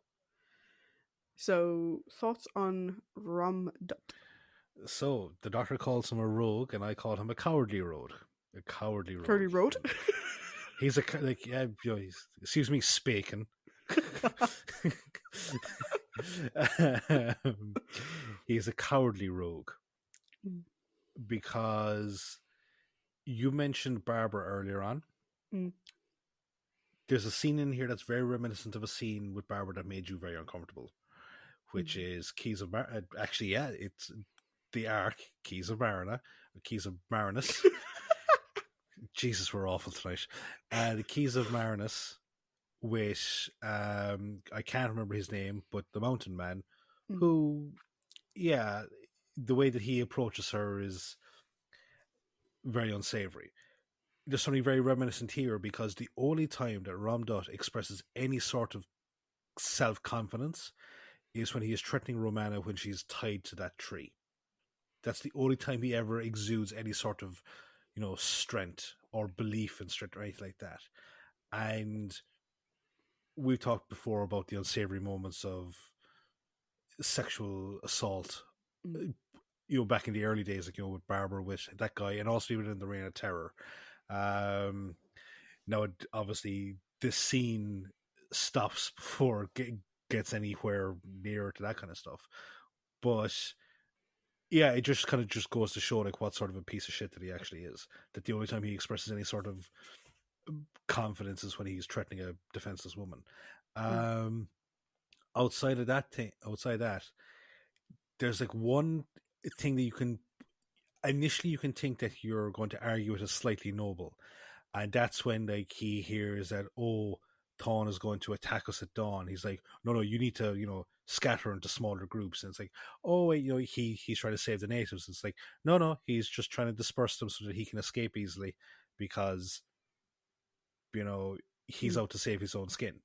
So thoughts on Ramdot? So the Doctor calls him a rogue, and I call him a cowardly rogue. A cowardly rogue. Cowardly rogue. He's a like yeah. You know, excuse me, speaking. He's a cowardly rogue because you mentioned Barbara earlier on. There's a scene in here that's very reminiscent of a scene with Barbara that made you very uncomfortable, which is Keys of actually, yeah, it's the Ark, Keys of Marinus. Jesus, we're awful tonight. The Keys of Marinus, with I can't remember his name, but the Mountain Man, who, yeah, the way that he approaches her is very unsavory. There's something very reminiscent here because the only time that Ramdot expresses any sort of self-confidence is when he is threatening Romana when she's tied to that tree. That's the only time he ever exudes any sort of, strength or belief in strength or anything like that. And we've talked before about the unsavory moments of sexual assault, back in the early days, like, with Barbara, with that guy, and also even in the Reign of Terror. Now, obviously, this scene stops before it gets anywhere near to that kind of stuff. But yeah, it just kind of just goes to show like what sort of a piece of shit that he actually is. That the only time he expresses any sort of confidence is when he's threatening a defenseless woman. Outside that, there's like one thing that you can think that you're going to argue it as slightly noble, and that's when like he hears that, oh, Thawne is going to attack us at dawn. He's like, no, you need to, scatter into smaller groups. And it's like, oh wait, he's trying to save the natives. It's like, no, he's just trying to disperse them so that he can escape easily because, he's out to save his own skin.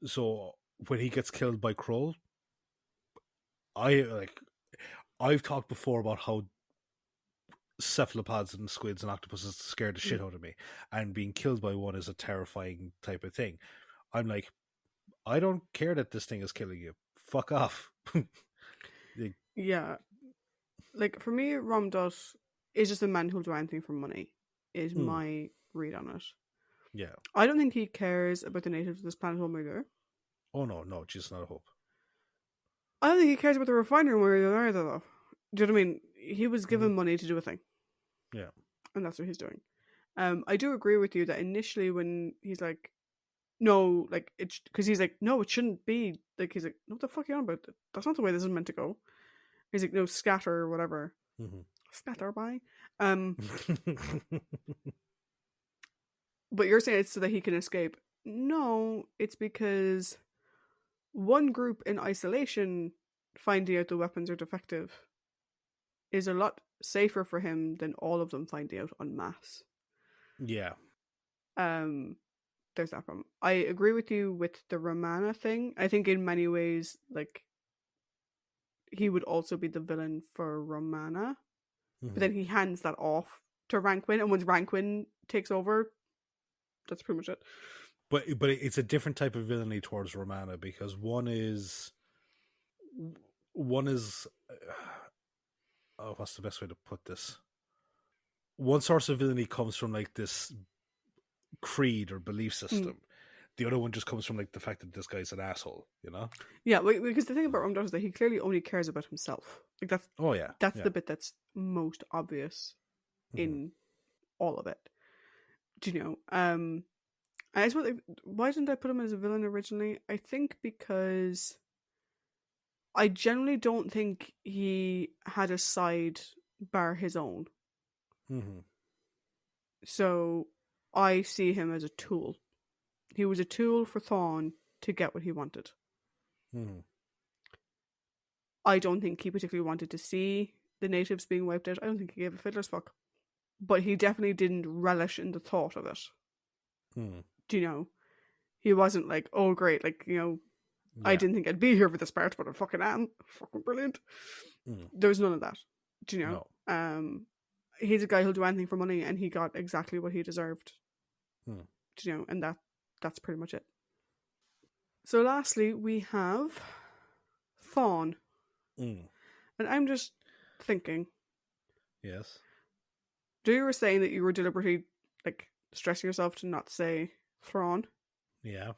So when he gets killed by Kroll, I've talked before about how cephalopods and squids and octopuses scared the shit out of me, and being killed by one is a terrifying type of thing. I'm like, I don't care that this thing is killing you. Fuck off. Yeah. Like, for me, Ramdot is just a man who'll do anything for money, is my read on it. Yeah. I don't think he cares about the natives of this planet home either. Oh, no, just not a hope. I don't think he cares about the refinery more than either, though. Do you know what I mean? He was given money to do a thing. Yeah. And that's what he's doing. I do agree with you that initially when he's like, no, like, it's because he's like, no, it shouldn't be. Like, he's like, no, what the fuck are you on about? That's not the way this is meant to go. He's like, no, scatter or whatever. Mm-hmm. Scatter by. But you're saying it's so that he can escape. No, it's because one group in isolation finding out the weapons are defective is a lot safer for him than all of them finding out en masse. Yeah. There's that problem. I agree with you with the Romana thing. I think in many ways, like, he would also be the villain for Romana, but then he hands that off to Ranquin, and once Ranquin takes over, that's pretty much it. But it's a different type of villainy towards Romana, because one is oh, what's the best way to put this? One source of villainy comes from like this creed or belief system. The other one just comes from like the fact that this guy's an asshole, you know? Yeah, because the thing about Rum is that he clearly only cares about himself. Like that's the bit that's most obvious in all of it. Do you know? I just want, why didn't I put him as a villain originally? I think because I generally don't think he had a side bar his own. So I see him as a tool. He was a tool for Thawne to get what he wanted. I don't think he particularly wanted to see the natives being wiped out. I don't think he gave a fiddler's fuck. But he definitely didn't relish in the thought of it. Do you know? He wasn't like, oh great, like, you know, I didn't think I'd be here for this part, but I fucking am. Fucking brilliant. There was none of that. Do you know? No. He's a guy who'll do anything for money, and he got exactly what he deserved. Do you know? And that's pretty much it. So lastly, we have Thawne. And I'm just thinking. Yes. You were saying that you were deliberately, like, stressing yourself to not say Thrawn. Yeah.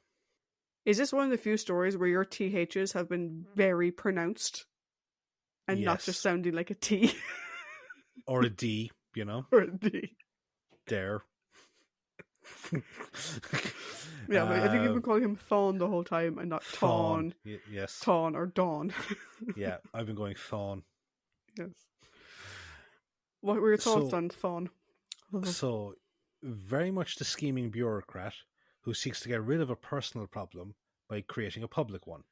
Is this one of the few stories where your THs have been very pronounced and not just sounding like a T? Or a D, you know? Or a D. Dare. Yeah, but I think you've been calling him Thawne the whole time and not Tawn. Yes. Tawn or Dawn. Yeah, I've been going Thawne. Yes. What were your thoughts on Thawne? So, very much the scheming bureaucrat who seeks to get rid of a personal problem by creating a public one.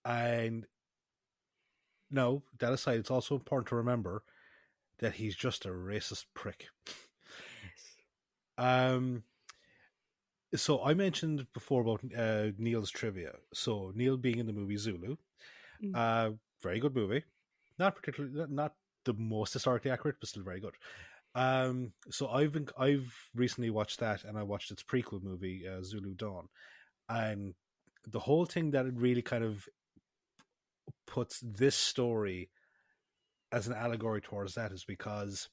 And no, that aside, it's also important to remember that he's just a racist prick. So I mentioned before about Neil's trivia. So Neil being in the movie Zulu, very good movie. Not the most historically accurate, but still very good. So I've recently watched that, and I watched its prequel movie, Zulu Dawn, and the whole thing that it really kind of puts this story as an allegory towards that is because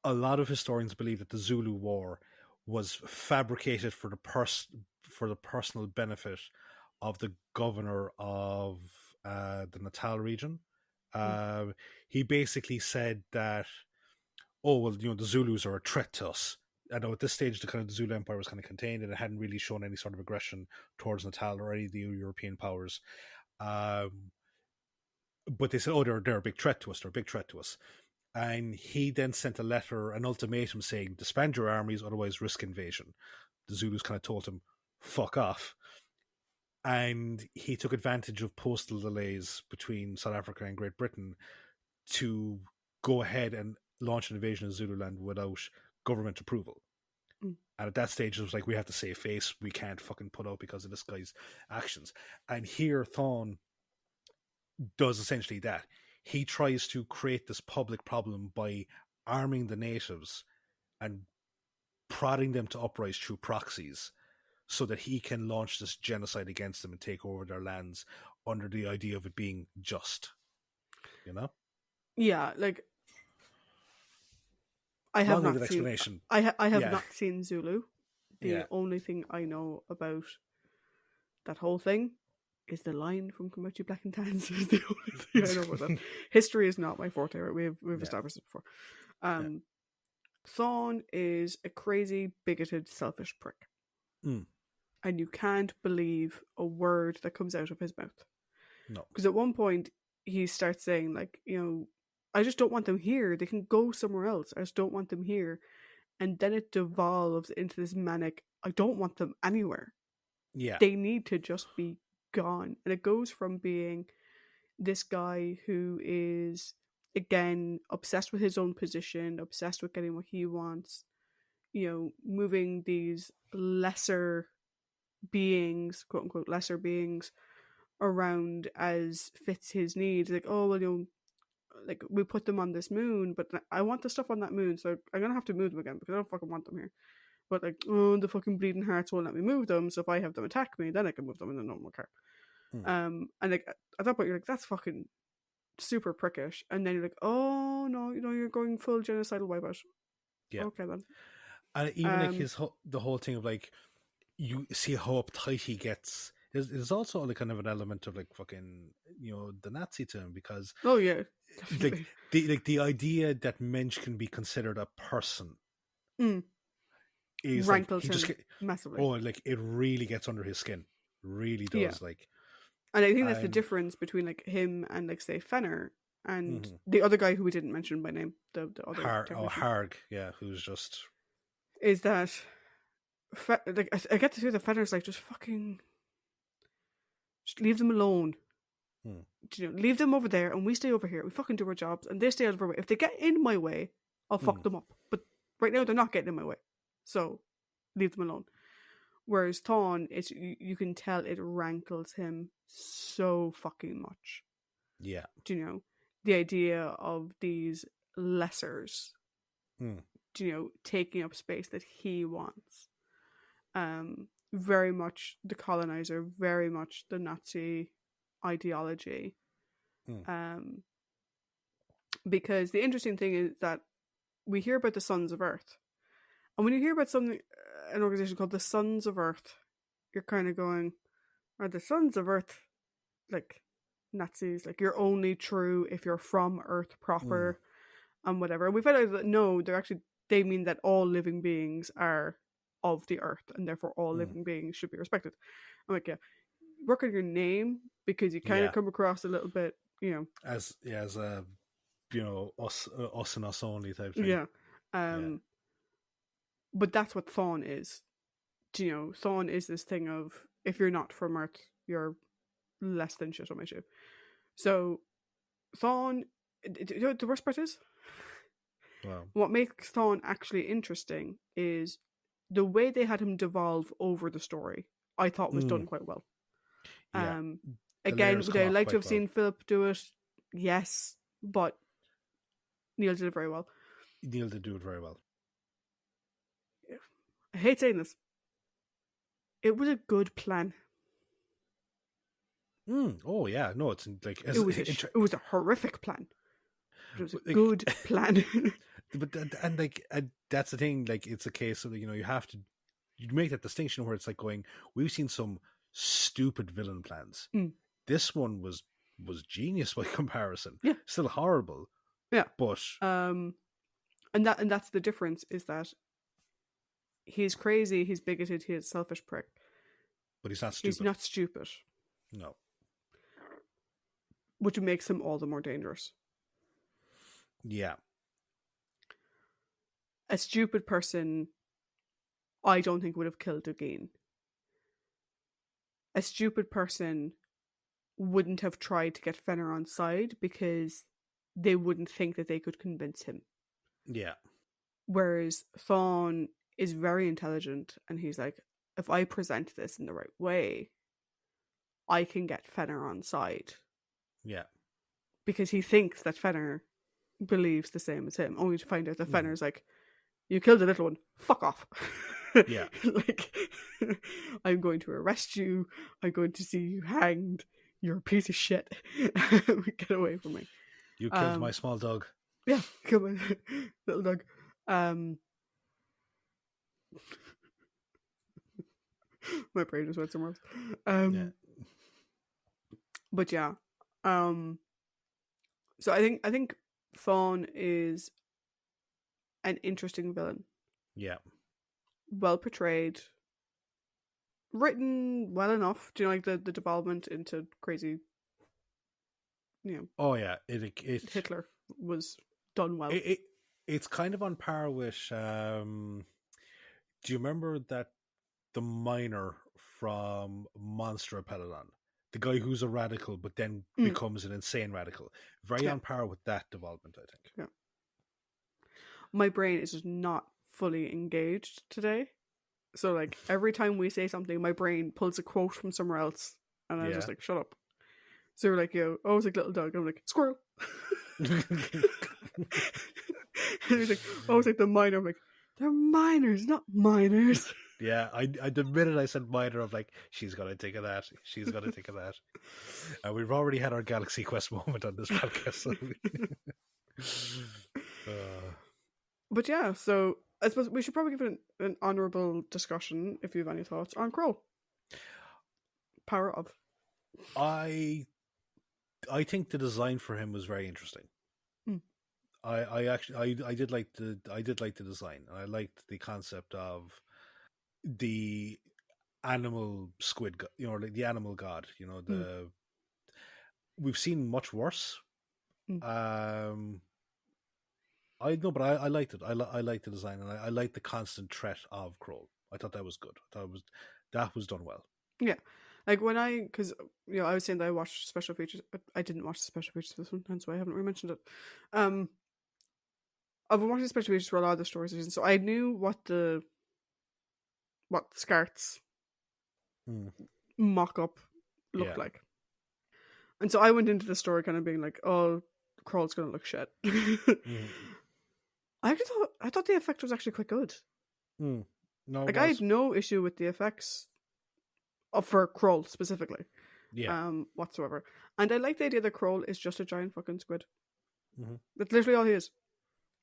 a lot of historians believe that the Zulu War was fabricated for the personal benefit of the governor of the Natal region. He basically said that, oh, well, you know, the Zulus are a threat to us. I know at this stage the Zulu Empire was kind of contained, and it hadn't really shown any sort of aggression towards Natal or any of the European powers. But they said, oh, they're a big threat to us. They're a big threat to us. And he then sent a letter, an ultimatum saying, disband your armies, otherwise risk invasion. The Zulus kind of told him, fuck off. And he took advantage of postal delays between South Africa and Great Britain to go ahead and launch an invasion of Zululand without government approval. And at that stage, it was like, we have to save face. We can't fucking put out because of this guy's actions. And here, Thawne does essentially that. He tries to create this public problem by arming the natives and prodding them to uprise through proxies so that he can launch this genocide against them and take over their lands under the idea of it being just. You know? Yeah, like, I have not seen. I have not seen Zulu. The only thing I know about that whole thing is the line from Come Out You Black and Tans is the only thing I know about that. History is not my forte, right? We've established it before. Thawne is a crazy, bigoted, selfish prick. And you can't believe a word that comes out of his mouth. No. Because at one point, he starts saying, like, I just don't want them here. They can go somewhere else. I just don't want them here. And then it devolves into this manic, I don't want them anywhere. Yeah. They need to just be gone. And it goes from being this guy who is, again, obsessed with his own position, obsessed with getting what he wants, moving these lesser beings, quote unquote, lesser beings around as fits his needs. Like, oh, well, like, we put them on this moon, but I want the stuff on that moon, so I'm gonna have to move them again because I don't fucking want them here. But, like, oh, the fucking bleeding hearts won't let me move them, so if I have them attack me, then I can move them in a normal car. And, like, at that point, you're like, that's fucking super prickish. And then you're like, oh, no, you're going full genocidal wipeout. Yeah. Okay, then. And even, like, the whole thing of, like, you see how uptight he gets. There's also, like, kind of an element of, like, fucking, the Nazi to him, because... Oh, yeah. Like, the idea that Mensch can be considered a person is, rankles like, him massively. Oh, like, it really gets under his skin. Really does, Yeah. like... And I think that's the difference between, like, him and, like, say, Fenner and the other guy who we didn't mention by name, the other Harg, yeah, who's just... Is that... like, I get to see that Fenner's like, just fucking... Just leave them alone. Leave them over there and we stay over here. We fucking do our jobs and they stay out of our way. If they get in my way, I'll fuck them up. But right now they're not getting in my way. So leave them alone. Whereas Thawne, you can tell it rankles him so fucking much. Yeah. Do you know? The idea of these lessers, taking up space that he wants. Very much the colonizer, very much the Nazi ideology. Because the interesting thing is that we hear about the Sons of Earth. And when you hear about an organization called the Sons of Earth, you're kind of going, are the Sons of Earth like Nazis? Like, you're only true if you're from Earth proper and whatever. And we found out that no, they mean that all living beings are of the Earth and therefore all living beings should be respected. I'm like, yeah, work on your name because you kind of come across a little bit, as a us and us only type thing. Yeah. But that's what Thawne is. Thawne is this thing of, if you're not from Earth, you're less than shit on my shoe. So Thawne, the worst part is, what makes Thawne actually interesting is the way they had him devolve over the story. I thought was done quite well. Yeah. Again, would I like to have seen Philip do it? Yes, but Neil did it very well. Neil did do it very well. I hate saying this. It was a good plan. Oh yeah, no, it's like it was a horrific plan. It was a good plan. But that's the thing. Like, it's a case of, you have to make that distinction where it's like going, we've seen some stupid villain plans. This one was genius by comparison. Yeah, still horrible. Yeah, but and that's the difference, is that he's crazy, he's bigoted, he's a selfish prick, but he's not stupid. He's not stupid. No, which makes him all the more dangerous. Yeah. A stupid person, I don't think, would have killed Dugeen. A stupid person wouldn't have tried to get Fenner on side because they wouldn't think that they could convince him. Yeah. Whereas Thawne is very intelligent and he's like, if I present this in the right way, I can get Fenner on side. Yeah. Because he thinks that Fenner believes the same as him, only to find out that Fenner's like, you killed a little one, fuck off. Yeah. Like, I'm going to arrest you, I'm going to see you hanged, you're a piece of shit. Get away from me. You killed my small dog. Yeah, killed my little dog. My brain just went somewhere else. But yeah, so I think Fawn is an interesting villain, Yeah. well portrayed, written well enough. Do you know, like the development into crazy, you know, Oh yeah. It Hitler was done well. it, it it's kind of on par with. Do you remember that the miner from Monster Peladon, the guy who's a radical but then Mm, becomes an insane radical? Very yeah, on par with that development, I think. yeah. My brain is just not fully engaged today. So like every time we say something, my brain pulls a quote from somewhere else, and I'm just Yeah. like, "Shut up." So you're like, "Yo, oh, it's like little dog." I'm like, "Squirrel." And he's like, "Oh, it's like the miner." I'm like, "They're miners, not miners." Yeah, I the minute I said miner, I'm like, she's gonna think of that. She's gonna think of that. And we've already had our Galaxy Quest moment on this podcast. So uh, But yeah, so I suppose we should probably give it an honourable discussion if you have any thoughts on Kroll. Power of. I I think the design for him was very interesting. Mm. I actually I did like the design, and I liked the concept of the animal squid, like the animal god. Mm. We've seen much worse. Mm. Um, I know, but I liked it. I liked the design, and I liked the constant threat of Kroll. I thought that was good. I thought that was done well. Yeah. Like when because I was saying that I watched special features. I didn't watch the special features this one, hence why I haven't really mentioned it. I've been watching special features for a lot of the stories, so I knew what Scart's Mm. mock up looked Yeah. like, and so I went into the story kind of being like, "Oh, Kroll's gonna look shit." Mm. I thought the effect was actually quite good. Mm. No, it Like I had was. no issue with the effects for Kroll specifically, Yeah. whatsoever. And I like the idea that Kroll is just a giant fucking squid. Mm-hmm. That's literally all he is.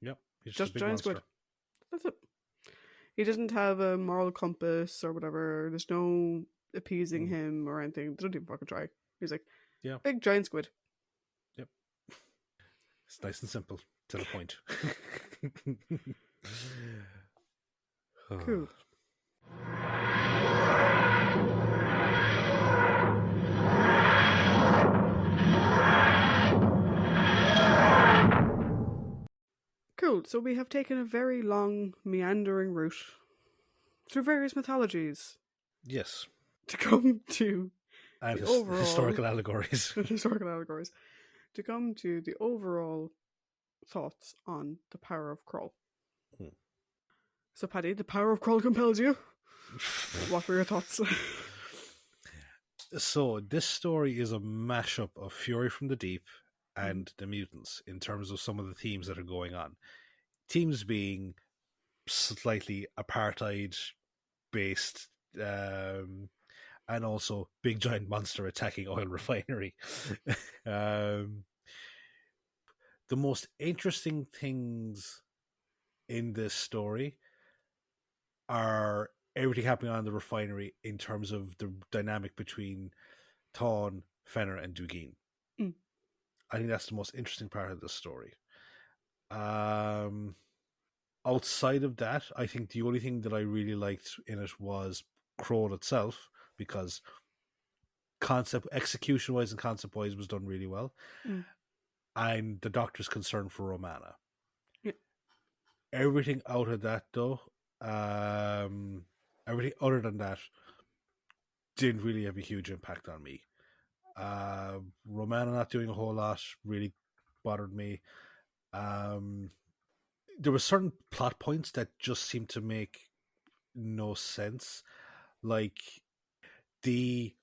Yep. He's just a Just a big giant squid. monster. That's it. He doesn't have a moral compass or whatever. There's no appeasing Mm. him or anything. They don't even fucking try. He's like, Yeah. big giant squid. Yep. It's nice and simple, to the point. Cool. Cool. So we have taken a very long, meandering route through various mythologies Yes. to come to And the overall historical allegories. historical allegories, to come to the overall thoughts on the power of Kroll. Hmm. So, Paddy, the power of Kroll compels you. What were your thoughts? So, this story is a mashup of Fury from the Deep and the Mutants in terms of some of the themes that are going on. Themes being slightly apartheid based, and also big giant monster attacking oil refinery. um, the most interesting things in this story are everything happening on the refinery in terms of the dynamic between Thawne, Fenner, and Dugeen. Mm. I think that's the most interesting part of this story. Outside of that, I think the only thing that I really liked in it was Kroll itself, because concept execution wise and concept wise was done really well. Mm. And the Doctor's concern for Romana. Yeah. Everything out of that though, everything other than that didn't really have a huge impact on me. Romana not doing a whole lot really bothered me. There were certain plot points that just seemed to make no sense, like the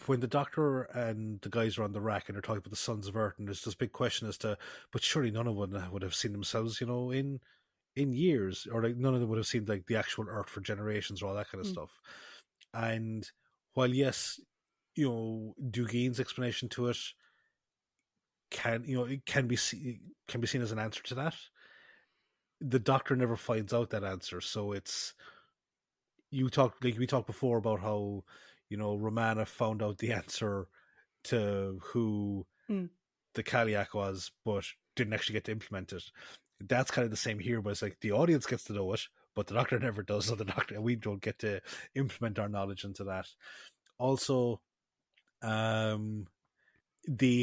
when the Doctor and the guys are on the rack and they're talking about the Sons of Earth, and there's this big question as to, but surely none of them would have seen themselves, in years, or like none of them would have seen like the actual Earth for generations or all that kind of stuff. And while yes, Dugeen's explanation to it it can be seen as an answer to that. The Doctor never finds out that answer, so it's we talked before about how Romana found out the answer to who the Kaliak was, but didn't actually get to implement it. That's kind of the same here, but it's like the audience gets to know it, but the Doctor never does. So the Doctor, we don't get to implement our knowledge into that. Also, the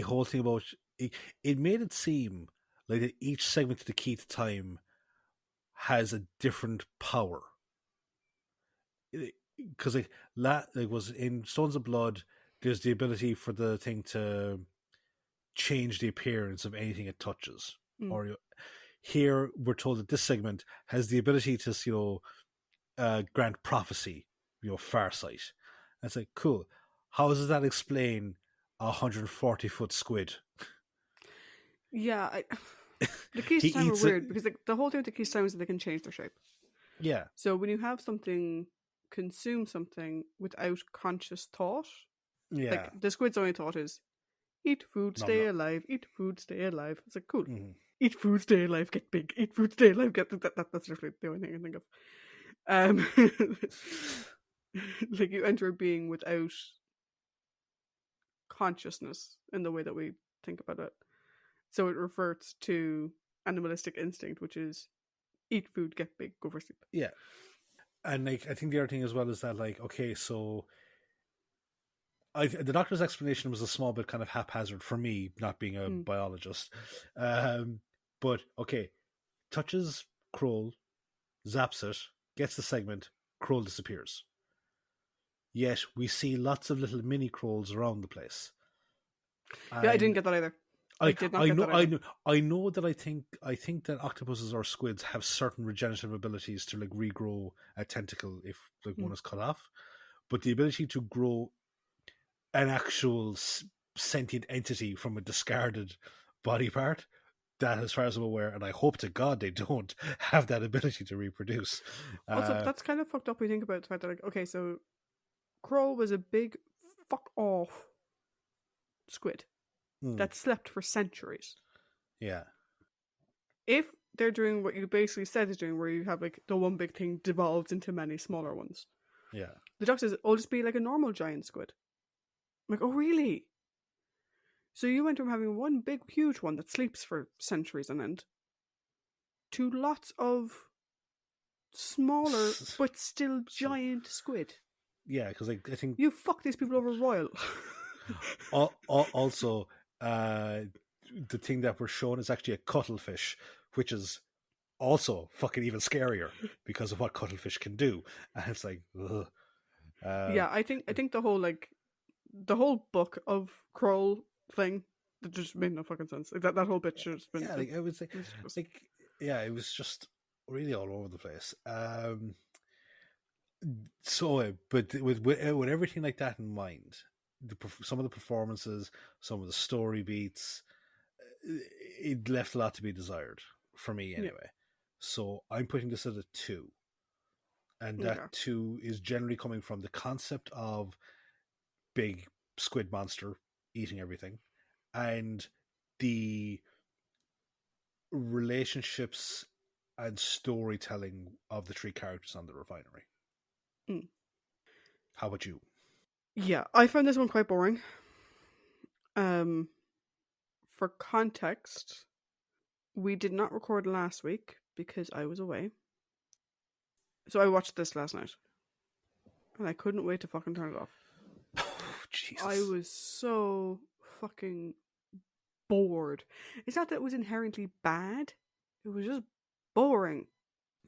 whole thing about it made it seem like that each segment of the key to time has a different power. Because like was in Stones of Blood, there's the ability for the thing to change the appearance of anything it touches. Or here we're told that this segment has the ability to grant prophecy, farsight. And it's like, cool. How does that explain a 140-foot squid? Yeah, the keys to time are weird because the whole thing with the keys to time is that they can change their shape. Yeah. So when you have something consume something without conscious thought, like the squid's only thought is eat food, stay alive, eat food, stay alive. It's like, cool. Mm-hmm. Eat food, stay alive, get big. Eat food, stay alive, get that's literally the only thing I think of. Like you enter a being without consciousness in the way that we think about it. So it reverts to animalistic instinct, which is eat food, get big, go for sleep. Yeah. And like I think the other thing as well is that like, okay, so the Doctor's explanation was a small bit kind of haphazard for me, not being a biologist. But okay, touches Kroll, zaps it, gets the segment, Kroll disappears. Yet we see lots of little mini Krolls around the place. Yeah, I didn't get that either. I did not get that either. I know that I think that octopuses or squids have certain regenerative abilities to like regrow a tentacle if like one is cut off, but the ability to grow an actual sentient entity from a discarded body part, that as far as I'm aware, and I hope to God they don't have that ability to reproduce. Also, that's kind of fucked up when you think about the fact that, like, okay, so Kroll was a big fuck off squid that slept for centuries. Yeah. If they're doing what you basically said is doing, where you have like the one big thing devolves into many smaller ones. Yeah. The Doctor says, "Oh, just be like a normal giant squid." I'm like, oh, really? So you went from having one big, huge one that sleeps for centuries on end to lots of smaller but still giant squid. Yeah, because I think you fuck these people over royal. Also, the thing that we're shown is actually a cuttlefish, which is also fucking even scarier because of what cuttlefish can do. And it's like, ugh. Yeah, I think the whole book of Kroll thing that just made no fucking sense. Like that whole bit should have been. Yeah, like I would say, it was just really all over the place. So, but with everything like that in mind, some of the performances, some of the story beats, it left a lot to be desired for me anyway. Yeah. So I'm putting this at a 2. And that 2 is generally coming from the concept of big squid monster eating everything and the relationships and storytelling of the 3 characters on the refinery. How about you? Yeah, I found this one quite boring. For context, we did not record last week because I was away. So I watched this last night. And I couldn't wait to fucking turn it off. Oh, Jesus. I was so fucking bored. It's not that it was inherently bad. It was just boring.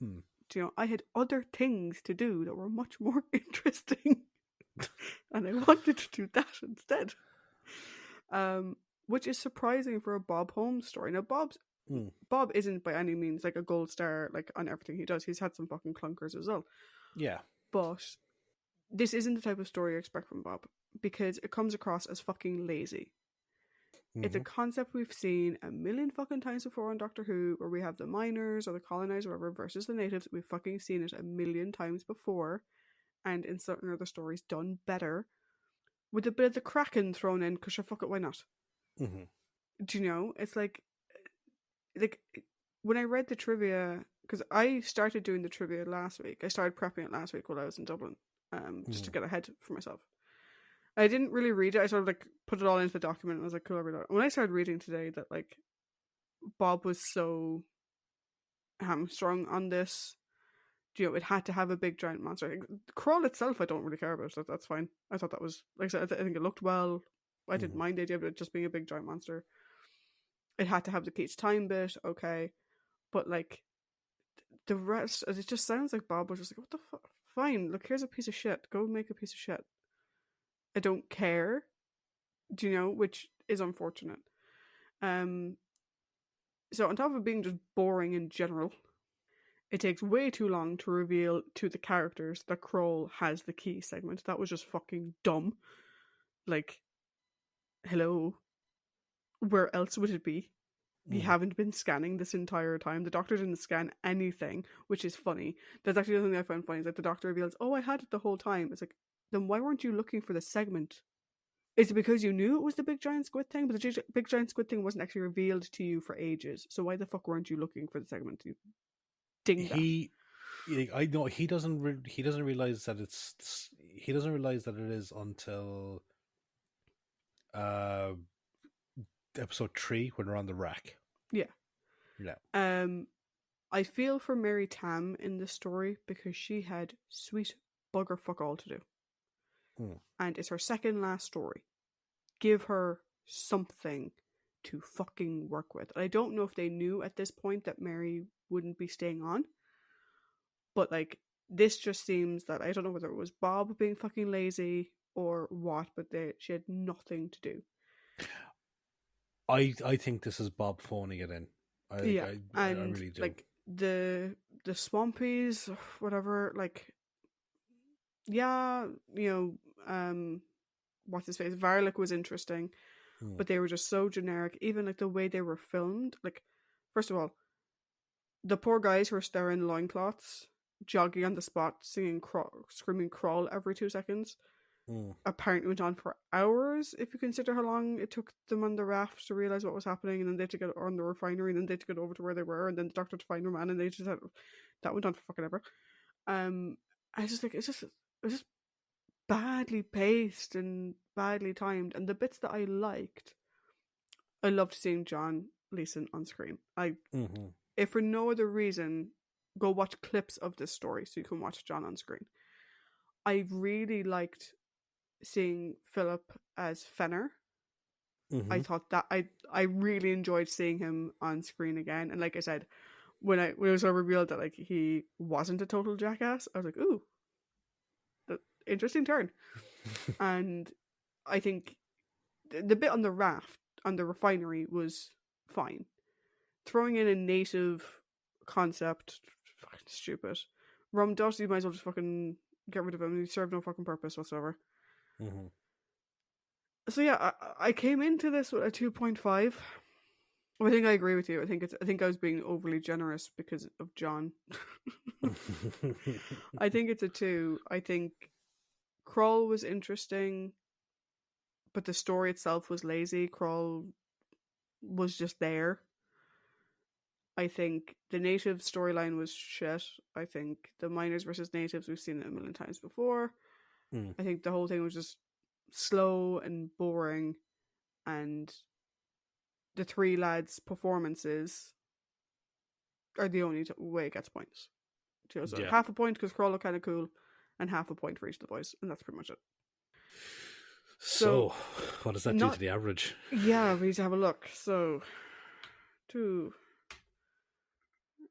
You know, I had other things to do that were much more interesting. And I wanted to do that instead. Which is surprising for a Bob Holmes story. Now, Bob isn't by any means like a gold star like on everything he does. He's had some fucking clunkers as well. Yeah. But this isn't the type of story you expect from Bob because it comes across as fucking lazy. It's a concept we've seen a million fucking times before on Doctor Who, where we have the miners or the colonized or whatever versus the natives. We've fucking seen it a million times before, and in certain other stories done better, with a bit of the Kraken thrown in, because fuck it, why not? Do you know? It's like when I read the trivia, because I started doing the trivia last week. I started prepping it last week while I was in Dublin, just to get ahead for myself. I didn't really read it. I sort of like put it all into the document and I was like, cool, I'll read it. When I started reading today that like Bob was so hamstrung on this, you know, it had to have a big giant monster. Kroll itself, I don't really care about. That's fine. I thought that was, like I said, I think it looked well. I didn't mind the idea of it just being a big giant monster. It had to have the Keats time bit, okay. But like the rest, it just sounds like Bob was just like, what the fuck? Fine, look, here's a piece of shit. Go make a piece of shit. I don't care. Do you know? Which is unfortunate. So on top of being just boring in general, it takes way too long to reveal to the characters that Kroll has the key segment. That was just fucking dumb. Like, hello. Where else would it be? You haven't been scanning this entire time. The Doctor didn't scan anything, which is funny. That's actually the thing I find funny. Is like the Doctor reveals, "Oh, I had it the whole time." It's like, then why weren't you looking for the segment? Is it because you knew it was the big giant squid thing? But the big giant squid thing wasn't actually revealed to you for ages. So why the fuck weren't you looking for the segment? You dingbat. I know he doesn't. He doesn't realize that it's. He doesn't realize that it is until uh episode 3 when we're on the rack. Yeah. Yeah. I feel for Mary Tam in this story because she had sweet bugger fuck all to do. And it's her second last story. Give her something to fucking work with. And I don't know if they knew at this point that Mary wouldn't be staying on. But like this just seems that I don't know whether it was Bob being fucking lazy or what, but she had nothing to do. I think this is Bob phoning it in. I really do. Like the Swampies, whatever, like yeah, you know, what's his face? Varlic was interesting, but they were just so generic. Even like the way they were filmed. Like, first of all, the poor guys who are staring loincloths, jogging on the spot, screaming Kroll every 2 seconds. Apparently went on for hours if you consider how long it took them on the raft to realize what was happening, and then they had to get on the refinery, and then they had to get over to where they were, and then the Doctor to find Romana, and they just had that went on for fucking ever. I just think it was just badly paced and badly timed, and the bits that I loved seeing John Leeson on screen. If for no other reason, go watch clips of this story so you can watch John on screen. I really liked seeing Philip as Fenner. I thought that I really enjoyed seeing him on screen again. And like I said, when it was revealed that like he wasn't a total jackass, I was like, ooh, interesting turn. And I think the bit on the raft on the refinery was fine. Throwing in a native concept, fucking stupid. Rum Dust, you might as well just fucking get rid of him. He served no fucking purpose whatsoever. So yeah, I came into this with a 2.5. I think I agree with you. I think I was being overly generous because of John. I think it's a 2. I think Kroll was interesting, but the story itself was lazy. Kroll was just there. I think the native storyline was shit. I think the miners versus natives, we've seen it a million times before. I think the whole thing was just slow and boring, and the 3 lads' performances are the only way it gets points. So half a point because Kroll are kind of cool, and half a point for each of the boys, and that's pretty much it. So what does that do to the average? Yeah, we need to have a look. So 2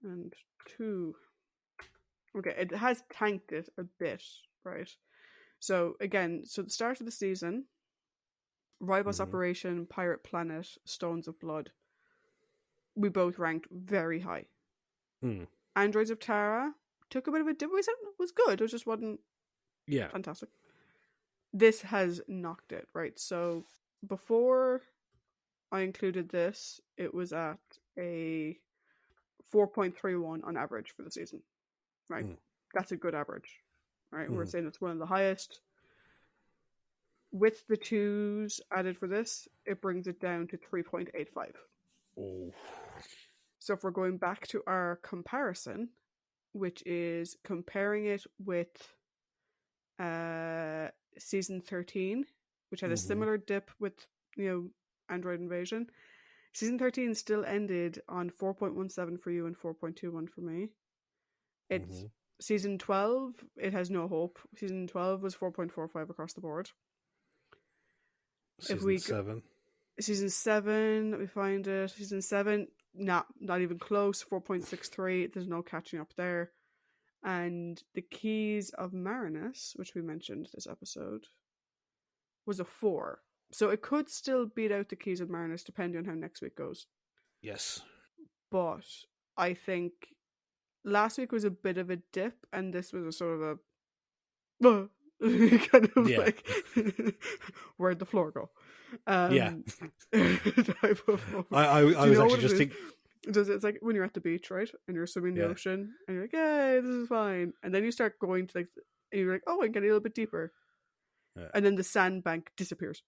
and 2. Okay, it has tanked it a bit, right? So again, so the start of the season, Ribos Operation, Pirate Planet, Stones of Blood, we both ranked very high. Androids of Tara took a bit of a dip. It was good. It just wasn't fantastic. This has knocked it, right? So before I included this, it was at a 4.31 on average for the season, right? That's a good average, right? We're saying it's one of the highest. With the 2s added for this, it brings it down to 3.85. Oh. So if we're going back to our comparison, which is comparing it with season 13, which had a similar dip with, android invasion. Season 13 still ended on 4.17 for you and 4.21 for me. It's season 12, it has no hope. Season 12 was 4.45 across the board. Season 7. Season 7, let me find it. Season 7, not even close, 4.63. There's no catching up there. And the Keys of Marinus, which we mentioned this episode, was a 4. So it could still beat out the Keys of Marinus depending on how next week goes. Yes. But I think last week was a bit of a dip, and this was a sort of a kind of like where'd the floor go? Type of moment. I was actually just thinking. It's like when you're at the beach, right? And you're swimming in the ocean, and you're like, "Hey, this is fine." And then you start going to and you're like, "Oh, I can get a little bit deeper." Yeah. And then the sandbank disappears.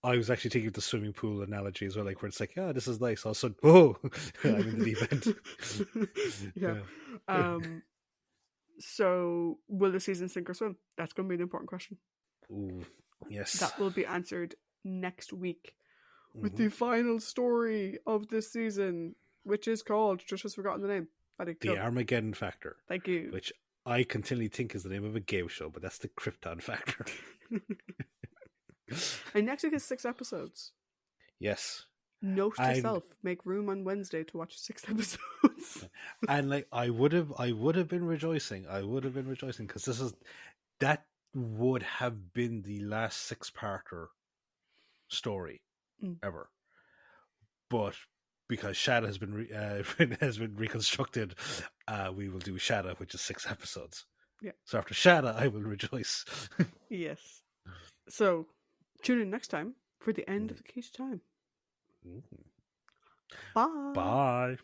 I was actually thinking of the swimming pool analogy as well, like where it's like, this is nice. All of a sudden, whoa, I'm in the deep end. So, will the season sink or swim? That's going to be an important question. Ooh, yes. That will be answered next week with the final story of this season, which is called, Tricia's forgotten the name. The Armageddon Factor. Thank you. Which I continually think is the name of a game show, but that's the Krypton Factor. And next week is 6 episodes. Yes. Note to self: make room on Wednesday to watch 6 episodes. And I would have been rejoicing. Because that would have been the last 6-parter story ever. But because Shadow has been reconstructed, we will do Shadow, which is 6 episodes. Yeah. So after Shadow, I will rejoice. Yes. So tune in next time for the end of the Keys Time. Bye. Bye.